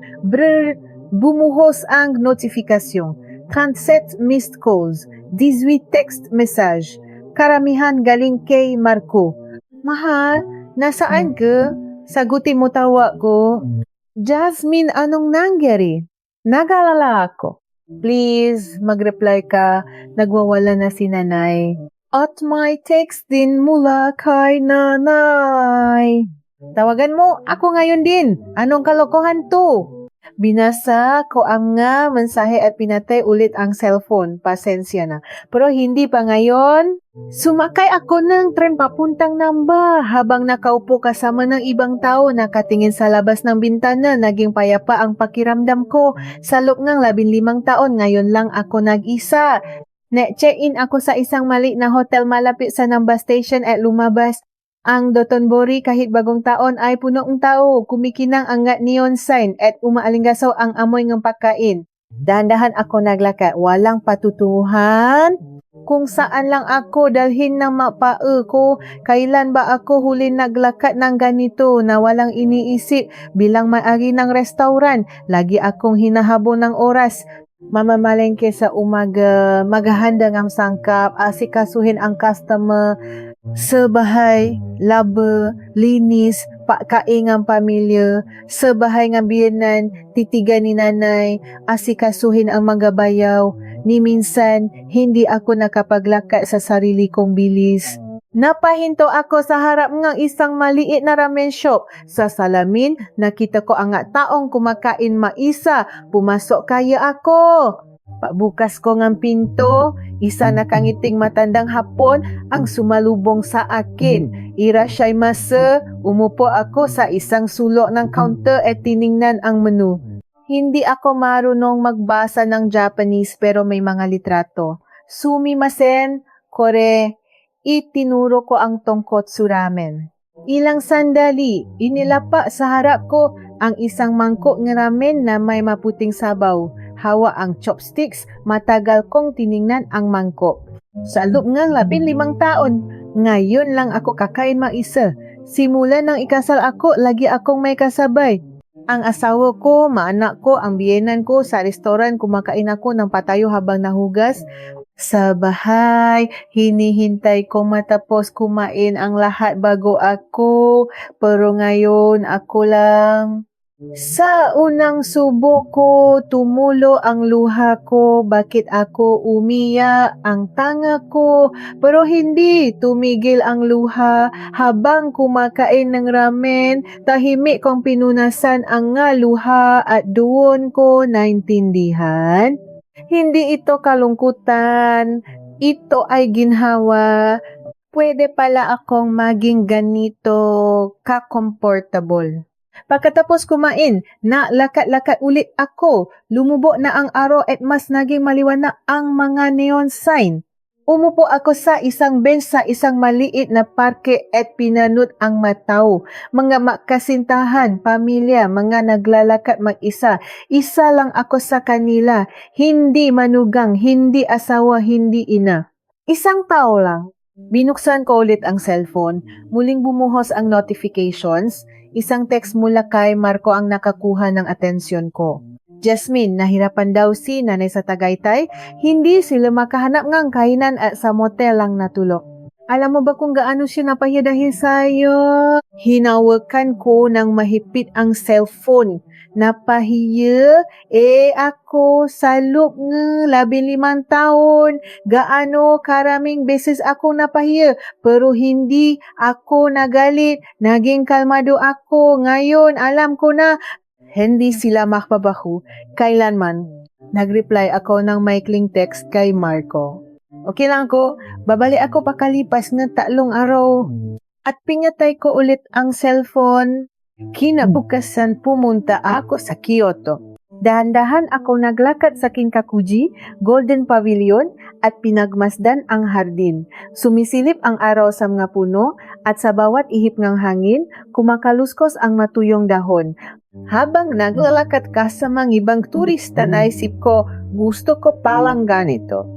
Bumuhos ang notifikasyon. 37 missed calls. 18 text message. Karamihan galing kay Marco. Mahal, nasaan ka? Sagutin mo tawa ko. Jasmine, anong nangyari? Nag-alala ako. Please, mag-reply ka. Nagwawala na si nanay. At may text din mula kay nanay. Tawagan mo, ako ngayon din. Anong kalokohan to? Binasa ko ang nga mensahe at pinatay ulit ang cellphone. Pasensya na. Pero hindi pa ngayon. Sumakay ako ng tren papuntang Namba. Habang nakaupo kasama ng ibang tao, nakatingin sa labas ng bintana, naging payapa ang pakiramdam ko. Sa loob ng 15 taon, ngayon lang ako nag-isa. Na-check-in ako sa isang maliit na hotel malapit sa Namba Station at lumabas. Ang Dotonbori kahit bagong taon ay puno ng tao, kumikinang ang neon sign at umaalingasaw ang amoy ng pagkain. Dahan-dahan ako naglakad, walang patutunguhan. Kung saan lang ako dalhin ng mapae ko, kailan ba ako huli naglakad ng ganito na walang iniisip bilang may-ari ng restaurant. Lagi akong hinahabol ng oras. Mamamalengke sa umaga, maghahanda ng sangkap, asikasuhin ang customer, sa bahay, laba, linis, pagkain ng pamilya, sa bahay ng biyenan, titigan ni nanay, asikasuhin ang mga bayaw. Ni minsan, hindi ako nakapaglakad sa sarili kong bilis. Napahinto ako sa harap ng isang maliit na ramen shop. Sa salamin, nakita ko ang taong kumakain maisa. Pumasok kaya ako. Pagbukas ko ng pinto, isa nakangiting matandang Hapon ang sumalubong sa akin. Irashaimase, umupo ako sa isang sulok ng counter at tiningnan ang menu. Hindi ako marunong magbasa ng Japanese pero may mga litrato. Sumimasen, kore, itinuro ko ang tonkotsu ramen. Ilang sandali, inilapa sa harap ko ang isang mangkok ng ramen na may maputing sabaw. Hawa ang chopsticks, matagal kong tiningnan ang mangkok. Sa loob ng 15 taon, ngayon lang ako kakain maisa. Simula nang ikasal ako, lagi akong may kasabay. Ang asawa ko, maanak ko, ang biyenan ko, sa restoran kumakain ako ng patayo habang nahugas. Sa bahay, hinihintay ko matapos kumain ang lahat bago ako. Pero ngayon, ako lang. Sa unang subo ko, tumulo ang luha ko. Bakit ako umiyak? Ang tanga ko. Pero hindi tumigil ang luha. Habang kumakain ng ramen, tahimik kong pinunasan ang nga luha at doon ko naintindihan. Hindi ito kalungkutan. Ito ay ginhawa. Pwede pala akong maging ganito ka-comfortable. Pagkatapos kumain, lakat-lakat ulit ako. Lumubo na ang araw at mas naging maliwanag ang mga neon sign. Umupo ako sa isang bench sa isang maliit na parke at pinanot ang mataw. Mga makasintahan, pamilya, mga naglalakad mag-isa. Isa lang ako sa kanila. Hindi manugang, hindi asawa, hindi ina. Isang tao lang. Binuksan ko ulit ang cellphone. Muling bumuhos ang notifications. Isang text mula kay Marco ang nakakuha ng atensyon ko. Jasmine, nahirapan daw si nanay sa Tagaytay. Hindi sila makahanap ng kainan at sa motel lang natulog. Alam mo ba kung gaano siya napahiya dahil sa'yo? Hinawakan ko ng mahigpit ang cellphone. Napahiya? Ako sa loob ng 15 taon. Gaano karaming beses ako napahiya. Pero hindi ako nagalit. Naging kalmado ako. Ngayon, alam ko na hindi sila makbabaho. Kailanman, nag-reply ako ng maikling text kay Marco. Okay lang ako, babalik ako pakalipas ng 3 araw. At pinatay ko ulit ang cellphone. Kinabukasan pumunta ako sa Kyoto. Dahan-dahan ako naglakad sa Kinkakuji, Golden Pavilion at pinagmasdan ang hardin. Sumisilip ang araw sa mga puno at sa bawat ihip ng hangin, kumakaluskos ang matuyong dahon. Habang naglalakad ka sa mga ibang turista, naisip ko, gusto ko palang ganito.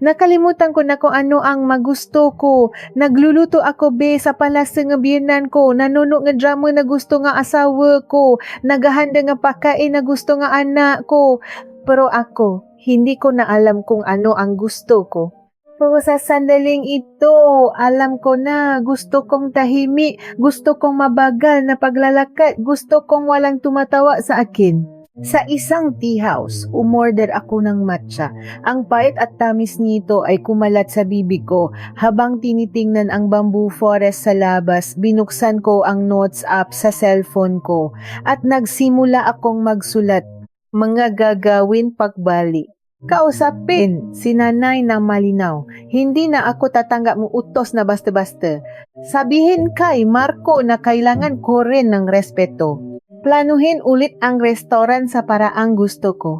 Nakalimutan ko na kung ano ang magusto ko. Nagluluto ako sa palasa ng biyenan ko. Nanonood ng drama na gusto nga asawa ko. Naghahanda ng pagkain na gusto nga anak ko. Pero ako, hindi ko na alam kung ano ang gusto ko. Pero sa sandaling ito, alam ko na gusto kong tahimik, gusto kong mabagal na paglalakad, gusto kong walang tumatawa sa akin. Sa isang tea house, umorder ako ng matcha. Ang pait at tamis nito ay kumalat sa bibig ko. Habang tinitingnan ang bamboo forest sa labas, binuksan ko ang notes app sa cellphone ko at nagsimula akong magsulat. mga gagawin pagbalik. Kausapin si nanay ng malinaw. Hindi na ako tatanggap mo utos na basta-basta. Sabihin kay Marco na kailangan ko rin ng respeto. Planuhin ulit ang restaurant sa paraang gusto ko.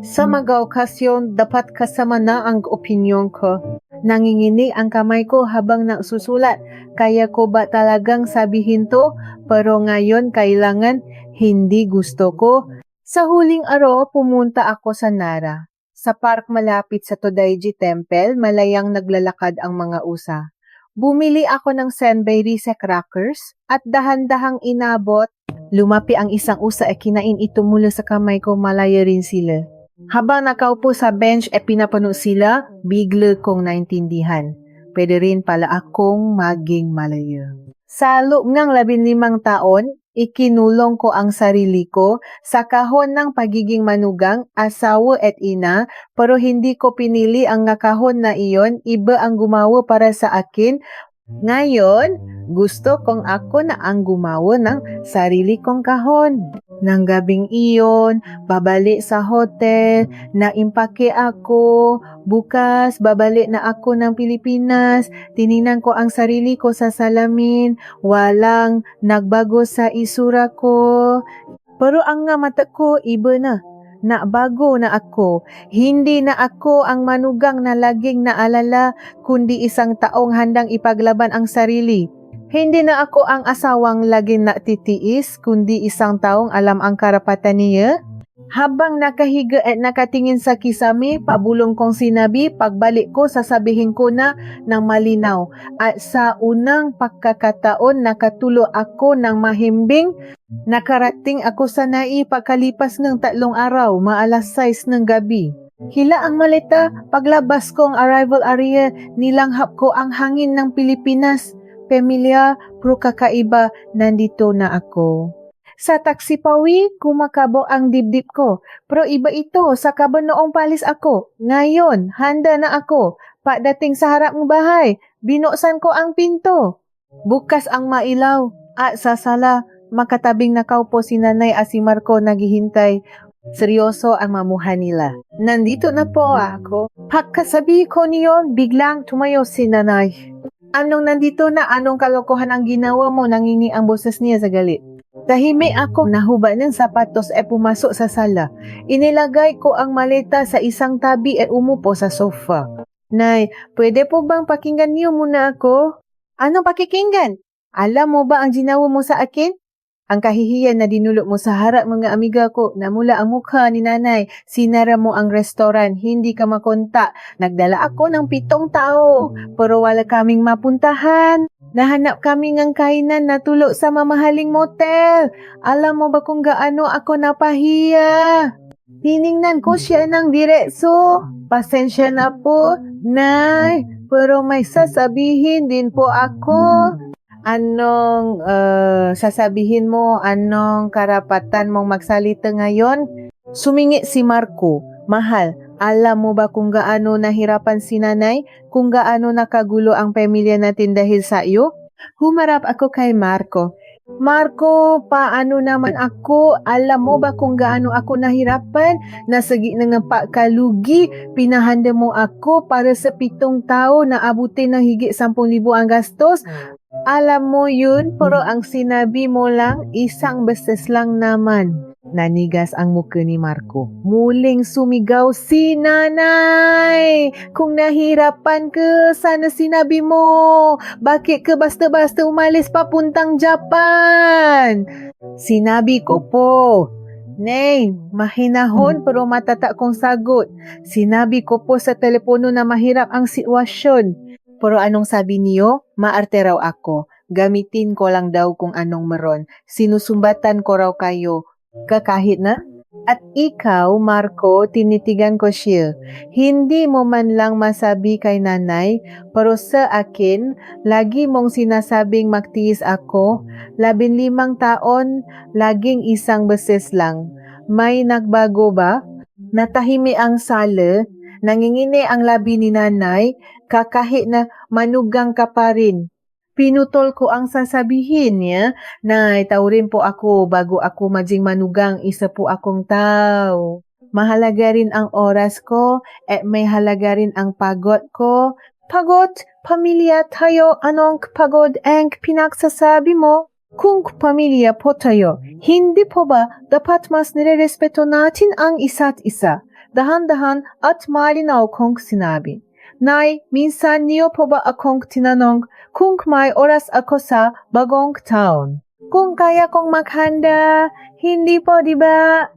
Sa mga okasyon, dapat kasama na ang opinyon ko. Nanginginig ang kamay ko habang nagsusulat. Kaya ko ba talagang sabihin to? Pero ngayon kailangan hindi gusto ko. Sa huling araw, pumunta ako sa Nara. Sa park malapit sa Todaiji Temple, malayang naglalakad ang mga usa. Bumili ako ng senbei sa crackers at dahan-dahang inabot. Lumapi ang isang usa at kinain ito mula sa kamay ko, malaya rin sila. Habang nakaupo sa bench at pinapanood sila, bigla kong naintindihan. Pwede rin pala akong maging malaya. Sa loob ng 15 taon, ikinulong ko ang sarili ko sa kahon ng pagiging manugang, asawa at ina, pero hindi ko pinili ang kahon na iyon, iba ang gumawa para sa akin. Ngayon, gusto kong ako na ang gumawa ng sarili kong kahon. Nang gabing iyon, babalik sa hotel, naimpake ako, bukas babalik na ako ng Pilipinas, tiningnan ko ang sarili ko sa salamin, walang nagbago sa isura ko. Pero ang nga mata ko, iba na. Nabago na ako. Hindi na ako ang manugang na laging naalala, kundi isang taong handang ipaglaban ang sarili. Hindi na ako ang asawang laging natitiis, kundi isang taong alam ang karapatan niya. Habang nakahiga at nakatingin sa kisame, pabulong kong sinabi, pagbalik ko sasabihin ko na ng malinaw. At sa unang pagkakataon, nakatulo ako ng mahimbing. Nakarating ako sa nai pagkalipas ng 3 araw, maalas 6 ng gabi. Hila ang maleta, paglabas kong arrival area, nilanghap ko ang hangin ng Pilipinas. Pamilya, pero kakaiba, nandito na ako. Sa taksi pawi, kumakabo ang dibdib ko. Pero iba ito, sa kaba noong palis ako. Ngayon, handa na ako. Pagdating sa harap ng bahay, binuksan ko ang pinto. Bukas ang mailaw. At sa sala, makatabing nakaupo si nanay at si Marco naghihintay. Seryoso ang mamuha nila. Nandito na po ako. Pagkasabi ko niyon, biglang tumayo si nanay. Anong nandito na? Anong kalokohan ang ginawa mo? Nangingi ang boses niya sa galit. Tahimik ako, nahuba ng sapatos at pumasok sa sala. Inilagay ko ang maleta sa isang tabi at umupo sa sofa. Nay, pwede po bang pakinggan niyo muna ako? Anong pakikinggan? Alam mo ba ang ginawa mo sa akin? Ang kahihiyan na dinulot mo sa harap mga amiga ko, namula ang mukha ni nanay, sinara mo ang restoran, hindi ka makonta. Nagdala ako ng 7 tao, pero wala kaming mapuntahan. Nahanap kami ng kainan na tulog sa mamahaling motel. Alam mo ba kung gaano ako napahiya? Tiningnan ko siya ng diretso. Pasensya na po, nay, pero may sasabihin din po ako. Anong sasabihin mo? Anong karapatan mong magsalita ngayon? Sumingit si Marco. Mahal, alam mo ba kung gaano nahirapan si nanay? Kung gaano nakagulo ang pamilya natin dahil sa iyo? Humarap ako kay Marco. Marco, paano naman ako? Alam mo ba kung gaano ako nahirapan? Nasa gitna ng pagkalugi, pinahanda mo ako para sa 7 taon na abutin ng higit 10,000 ang gastos. Alam mo yun, pero ang sinabi mo lang, isang beses lang naman. Nanigas ang mukha ni Marco. Muling sumigaw si nanay. Kung nahirapan ka, sana sinabi mo. Bakit ka basta-basta umalis papuntang Japan? Sinabi ko po. Nay, mahinahon pero matata kong sagot. Sinabi ko po sa telepono na mahirap ang sitwasyon. Pero anong sabi niyo? Maarte raw ako. Gamitin ko lang daw kung anong meron. Sinusumbatan ko raw kayo. Kakahit na? At ikaw, Marco, tinitigan ko siya. Hindi mo man lang masabi kay nanay, pero sa akin, lagi mong sinasabing magtiis ako. 15 taon, laging isang beses lang. May nagbago ba? Natahimi ang sala, nangingini ang labi ni nanay, kakahit na manugang ka pa rin. Pinutol ko ang sasabihin niya. Nay, tawrin po ako bago ako maging manugang, isa po akong tao. Mahalaga rin ang oras ko at may halaga rin ang pagod ko. Pagod? Pamilya tayo, anong pagod ang pinagsasabi mo? Kung pamilya po tayo, hindi po ba dapat mas nirerespeto natin ang isa't isa? Dahan-dahan at malinaw kong sinabi. Nay, minsan niyo po ba akong tinanong kung may oras ako sa bagong taon? Kung kaya kong maghanda, hindi po di ba?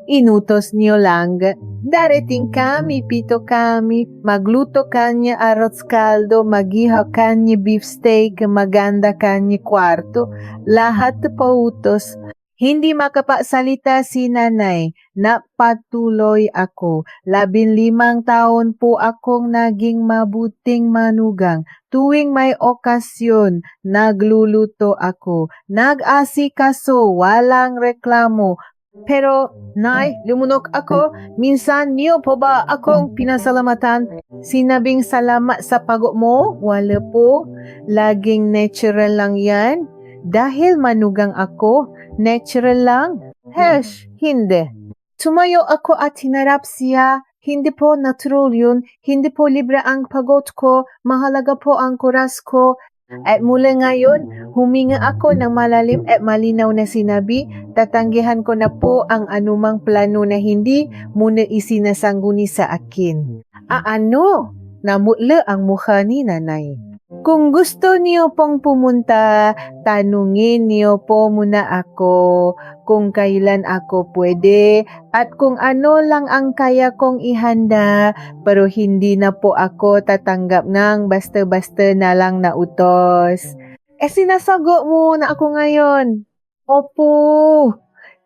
Inutos niyo lang. Darating kami, pito kami, magluto kanya arroz caldo, magihaw kanya beefsteak, maganda kanya kwarto. Lahat pautos. Hindi makapagsalita si nanay, napatuloy ako. 15 taon po akong naging mabuting manugang. Tuwing may okasyon, nagluluto ako. Nag-asikaso, walang reklamo. Pero, Nay, lumunok ako. Minsan niyo po ba akong pinasalamatan? Sinabing salamat sa pagod mo? Wala po. Laging natural lang yan. Dahil manugang ako, natural lang. Hindi. Tumayo ako at hinarap siya. Hindi po natural yun. Hindi po libre ang pagod ko. Mahalaga po ang oras ko. At mula ngayon, huminga ako ng malalim at malinaw na sinabi, tatanggihan ko na po ang anumang plano na hindi muna isinasangguni sa akin. Ano? Namutla ang mukha ni nanay. Kung gusto niyo pong pumunta, tanungin niyo po muna ako kung kailan ako pwede at kung ano lang ang kaya kong ihanda, pero hindi na po ako tatanggap ng basta-basta na lang na utos. Sinasagot mo na ako ngayon. Opo,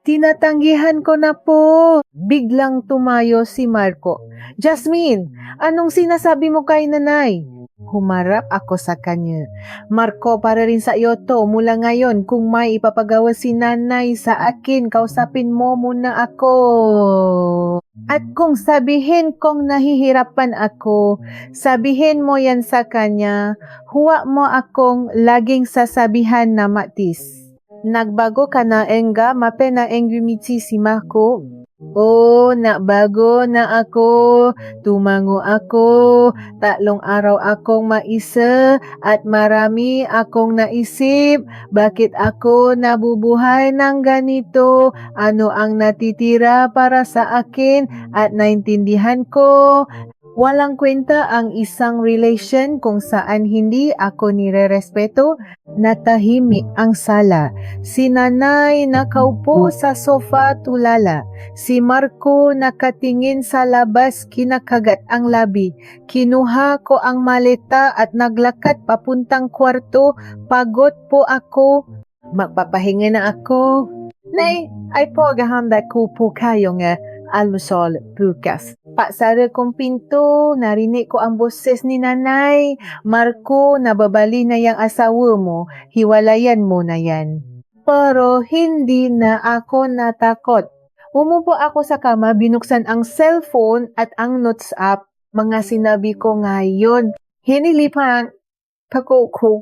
tinatanggihan ko na po. Biglang tumayo si Marco. Jasmine, anong sinasabi mo kay nanay? Humarap ako sa kanya. Marco, para rin sa iyo to. Mula ngayon, kung may ipapagawa si nanay sa akin, kausapin mo muna ako. At kung sabihin kong nahihirapan ako, sabihin mo yan sa kanya. Huwag mo akong laging sasabihan na matis. Nagbago ka na, Enga? Mape na engumiti si Marco. Oh, nabago na ako. Tumango ako. 3 araw akong maisa at marami akong naisip. Bakit ako nabubuhay ng ganito? Ano ang natitira para sa akin? At naintindihan ko, walang kwenta ang isang relation kung saan hindi ako nirerespeto. Natahimik ang sala. Si nanay nakaupo sa sofa tulala. Si Marco nakatingin sa labas, kinakagat ang labi. Kinuha ko ang maleta at naglakad papuntang kwarto. Pagod po ako. Magpapahinga na ako. Nay, ay po gahanda ko po kayong almusal bukas. Pagsara kong pinto, narinig ko ang boses ni nanay. Marco, nababali na yung asawa mo. Hiwalayan mo na yan. Pero hindi na ako natakot. Umupo ako sa kama, binuksan ang cellphone at ang notes app. Mga sinabi ko ngayon. Hinilipan ko.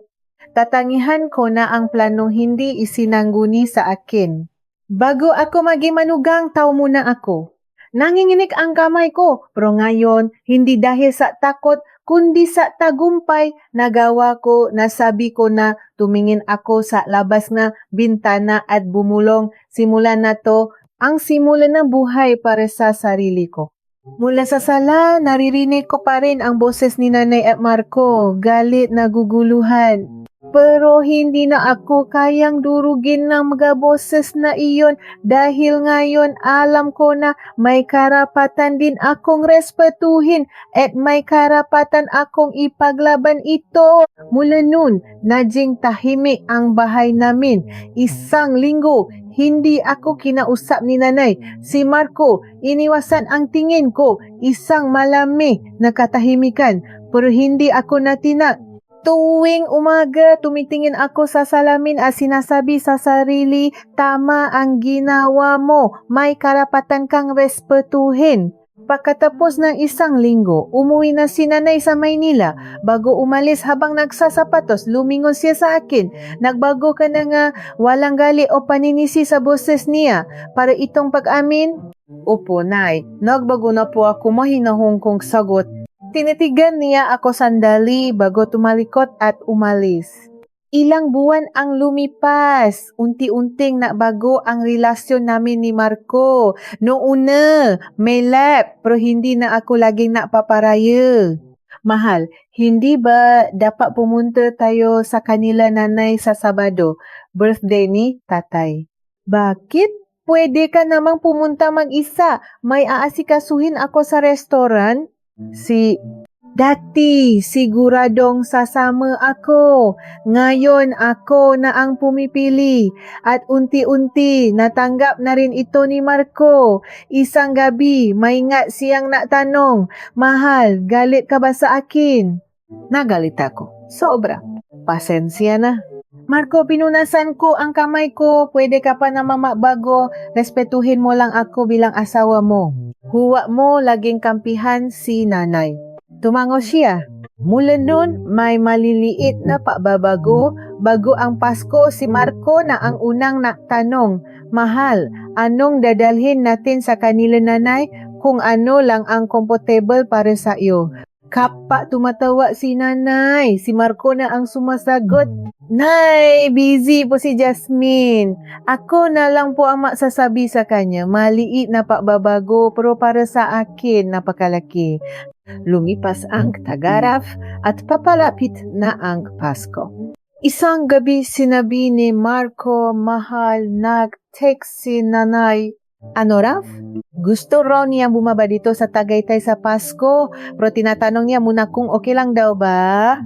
Tatangihan ko na ang planong hindi isinangguni sa akin. Bago ako maging manugang, tao muna ako. Nanginginig ang kamay ko, pero ngayon, hindi dahil sa takot, kundi sa tagumpay, nagawa ko, nasabi ko na tumingin ako sa labas na bintana at bumulong. Simula na to, ang simula ng buhay para sa sarili ko. Mula sa sala, naririnig ko pa rin ang boses ni Nanay at Marco, galit na guguluhan. Pero hindi na ako kayang durugin ng mga boses na iyon dahil ngayon alam ko na may karapatan din akong respetuhin at may karapatan akong ipaglaban ito. Mula nun, naging tahimik ang bahay namin. 1 linggo, hindi ako kinausap ni nanay. Si Marco, iniwasan ang tingin ko. Isang malamig na katahimikan, pero hindi ako natina. Tuwing umaga, tumitingin ako sa salamin at sinasabi sa sarili, tama ang ginawa mo, may karapatan kang respetuhin. Pagkatapos ng isang linggo, umuwi na si nanay sa Maynila. Bago umalis habang nagsasapatos, lumingon siya sa akin. Nagbago ka na nga, walang gali o paninisi sa boses niya. Para itong pag-amin? Opo, nay. Nagbago na po ako, mahinahong kong sagot. Tinitigan niya ako sandali bago tumalikot at umalis. Ilang buwan ang lumipas. Unti-unting nabago ang relasyon namin ni Marco. Noong una, may lap, pero hindi na ako laging napaparaya. Mahal, hindi ba dapat pumunta tayo sa kanila nanay sa Sabado, birthday ni tatay? Bakit? Pwede ka namang pumunta mag-isa. May aasikasuhin ako sa restaurant. Dati, siguradong sasama ako. Ngayon, ako na ang pumipili. At unti-unti, natanggap na rin ito ni Marco. Isang gabi, maingat siyang natanong, Mahal, galit ka ba sa akin? Nagalit ako. Sobra. Pasensya na. Marco, pinunasan ko ang kamay ko. Pwede ka pa namang magbago. Respetuhin mo lang ako bilang asawa mo. Huwag mo laging kampihan si nanay. Tumango siya. Mula noon, may maliliit na pababago. Bago ang Pasko, si Marco na ang unang natanong, Mahal, anong dadalhin natin sa kanila nanay? Kung ano lang ang comfortable para sa iyo. Kapa tumatawa si nanay. Si Marco na ang sumasagot. Nay, busy po si Jasmine. Ako na lang po ang masasabi sa kanya. Maliit na pababago pero para sa akin napakalaki. Lumipas ang tagaraf at papalapit na ang Pasko. Isang gabi sinabi ni Marco, Mahal, nag-text si nanay. Ano Raf? Gusto raw niyang bumaba dito sa Tagaytay sa Pasko, pero tinatanong niya muna kung okay lang daw ba?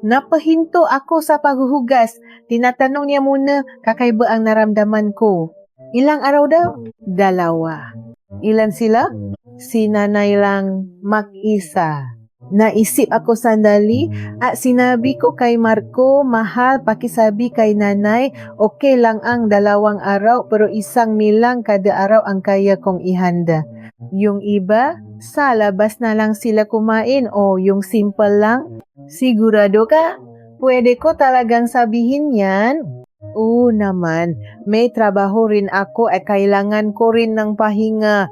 Napahinto ako sa paghuhugas. Tinatanong niya muna, kakaiba ang naramdaman ko. Ilang araw daw? 2. Ilan sila? Si nanay lang mag-isa. Naisip ako sandali at sinabi ko kay Marco, Mahal, pakisabi kay nanay, okay lang ang 2 araw pero 1 meal lang kada araw ang kaya kong ihanda. Yung iba, sa labas na lang sila kumain o yung simple lang. Sigurado ka? Pwede ko talagang sabihin yan? Oo naman, may trabaho rin ako at kailangan ko rin ng pahinga.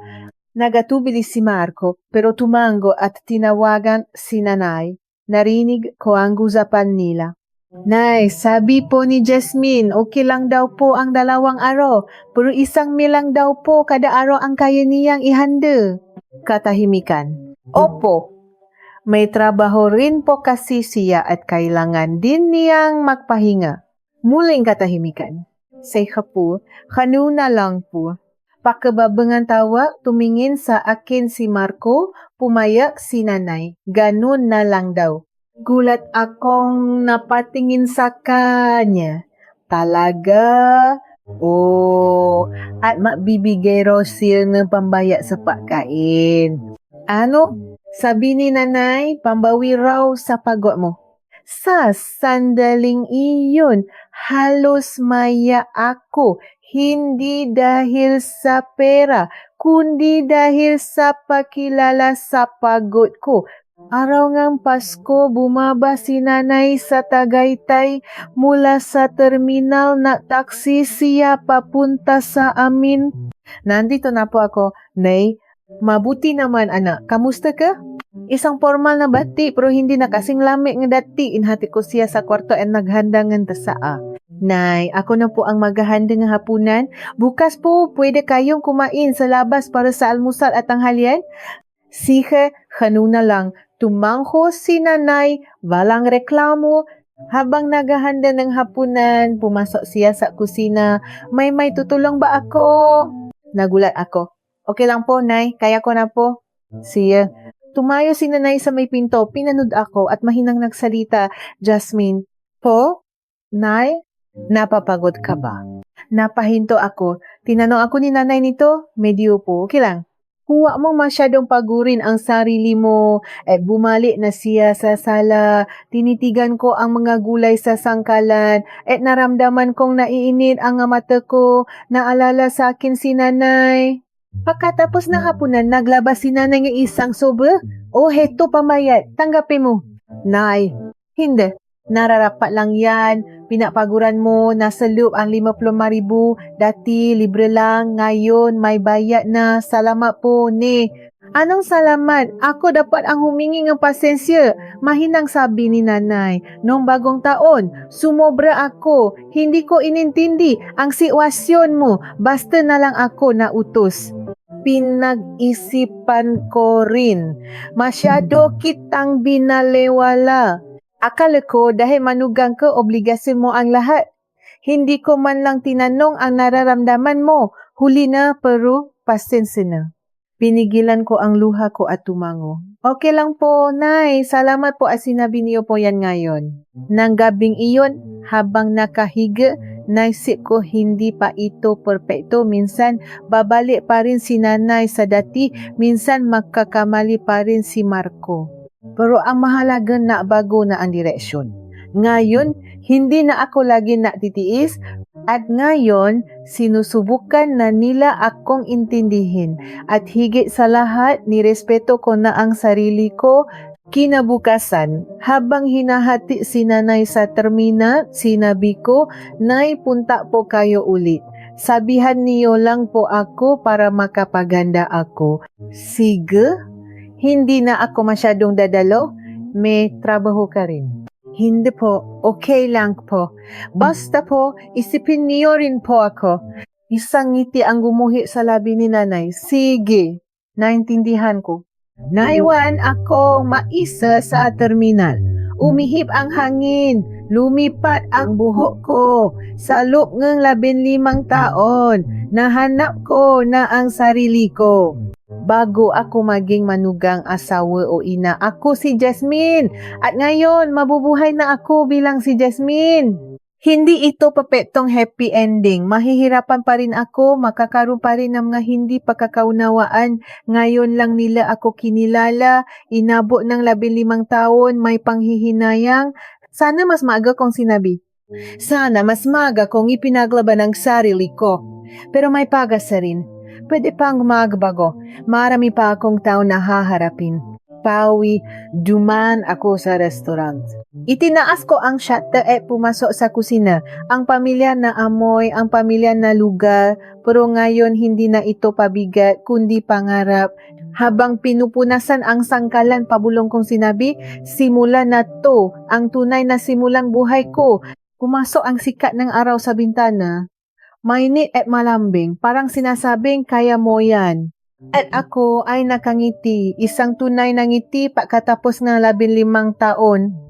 Nagatubili si Marco pero tumango at tinawagan si nanay. Narinig ko ang usapan nila. Nay, sabi po ni Jasmine, okay lang daw po ang 2 araw, pero 1 meal lang daw po kada araw ang kaya niyang ihanda. Katahimikan. Opo. May trabaho rin po kasi siya at kailangan din niyang magpahinga. Muling katahimikan. Seka po, kanuna lang po. Pakababangan tawa, tumingin sa akin si Marco, pumayak si nanay. Ganun na lang daw. Gulat akong napatingin sa kanya. Talaga? Oh, at magbibigay raw siya ng pambaya sa pagkain. Ano? Sabi ni nanay, pambawi raw sa pagod mo. Sa sandaling iyon, halos maya ako. Hindi dahil sa pera, kundi dahil sa pakilala sa pagod ko. Araw ng Pasko, bumaba si nanay sa Tagaytay mula sa terminal na taxi siya papunta sa amin. Nandito na po ako, Nay. Mabuti naman anak, kamusta ka? Isang formal na bati pero hindi na kasing lami nga dati. Inhati ko siya sa kwarto at naghanda ng tasaa. Nay, ako na po ang maghahanda ng hapunan. Bukas po, pwede kayong kumain sa labas para sa almusal at tanghalian? Sige, kanuna lang. Tumangho si nanay, walang reklamo. Habang naghahanda ng hapunan, pumasok siya sa kusina. May tutulong ba ako? Nagulat ako. Okay lang po, Nay. Kaya ko na po. Siya. Tumayo si nanay sa may pinto. Pinanood ako at mahinang nagsalita. Jasmine. Po? Nay? Napapagod ka ba? Napahinto ako. Tinanong ako ni nanay nito. Medyo po. Okay lang. Huwag mong masyadong pagurin ang sarili mo. Bumalik na siya sa sala. Tinitigan ko ang mga gulay sa sangkalan. Naramdaman kong naiinit ang mata ko. Naalala sa akin si nanay. Pagkatapos na hapunan, naglabas si nanay ng isang sobra. Oh, heto pamayat. Tanggapin mo. Nay, hindi. Nararapat lang yan. Pinapaguran mo, nasa loob ang 55,000. Dati, libre lang. Ngayon, may bayad na. Salamat po, ni. Anong salamat? Ako dapat ang humingi ng pasensya. Mahinang sabi ni nanay. Noong bagong taon, sumobra ako. Hindi ko inintindi ang sitwasyon mo. Basta na lang ako nautos. Pinag-isipan ko rin. Masyado kitang binalewala. Akala ko dahil manugang ka, obligasyon mo ang lahat. Hindi ko man lang tinanong ang nararamdaman mo. Huli na pero pasensya na. Pinigilan ko ang luha ko at tumango. Okay lang po, Nay. Salamat po at sinabi niyo po yan ngayon. Nang gabing iyon, habang nakahiga, naisip ko hindi pa ito perpekto. Minsan, babalik pa rin si nanay sa dati. Minsan, magkakamali pa rin si Marco. Pero ang mahalaga na bago na ang direksyon. Ngayon, hindi na ako lagi natitiis. At ngayon, sinusubukan na nila akong intindihin. At higit sa lahat, nirespeto ko na ang sarili ko. Kinabukasan, habang hinahati si nanay sa terminal, sinabi ko, Nay, punta po kayo ulit. Sabihan niyo lang po ako para makapaganda ako. Sige, hindi na ako masyadong dadalo. May trabaho ka rin. Hindi po, okay lang po. Basta po, isipin niyo rin po ako. Isang ngiti ang gumuhi sa labi ni nanay. Sige, naintindihan ko. Naiwan ako maisa sa terminal. Umihip ang hangin. Lumipat ang buhok ko. Sa loob ng 15 taon, nahanap ko na ang sarili ko. Bago ako maging manugang asawa o ina, ako si Jasmine. At ngayon, mabubuhay na ako bilang si Jasmine. Hindi ito pepektong happy ending. Mahihirapan pa rin ako, makakaroon pa rin ng mga hindi pagkakaunawaan. Ngayon lang nila ako kinilala, inabot ng 15 taon, may panghihinayang. Sana mas maaga kong sinabi. Sana mas maaga kong ipinaglaban ang sarili ko. Pero may pag-asa rin. Pwede pang magbago. Marami pa akong taon na haharapin. Pawi, duman ako sa restaurant. Itinaas ko ang shutter at pumasok sa kusina. Ang pamilya na amoy, ang pamilya na lugar, pero ngayon hindi na ito pabigat, kundi pangarap. Habang pinupunasan ang sangkalan, pabulong kong sinabi, simula na to, ang tunay na simulang buhay ko. Pumasok ang sikat ng araw sa bintana. Mainit at malambing, parang sinasabing kaya mo yan. At ako ay nakangiti, isang tunay na ngiti pagkatapos ng 15 taon.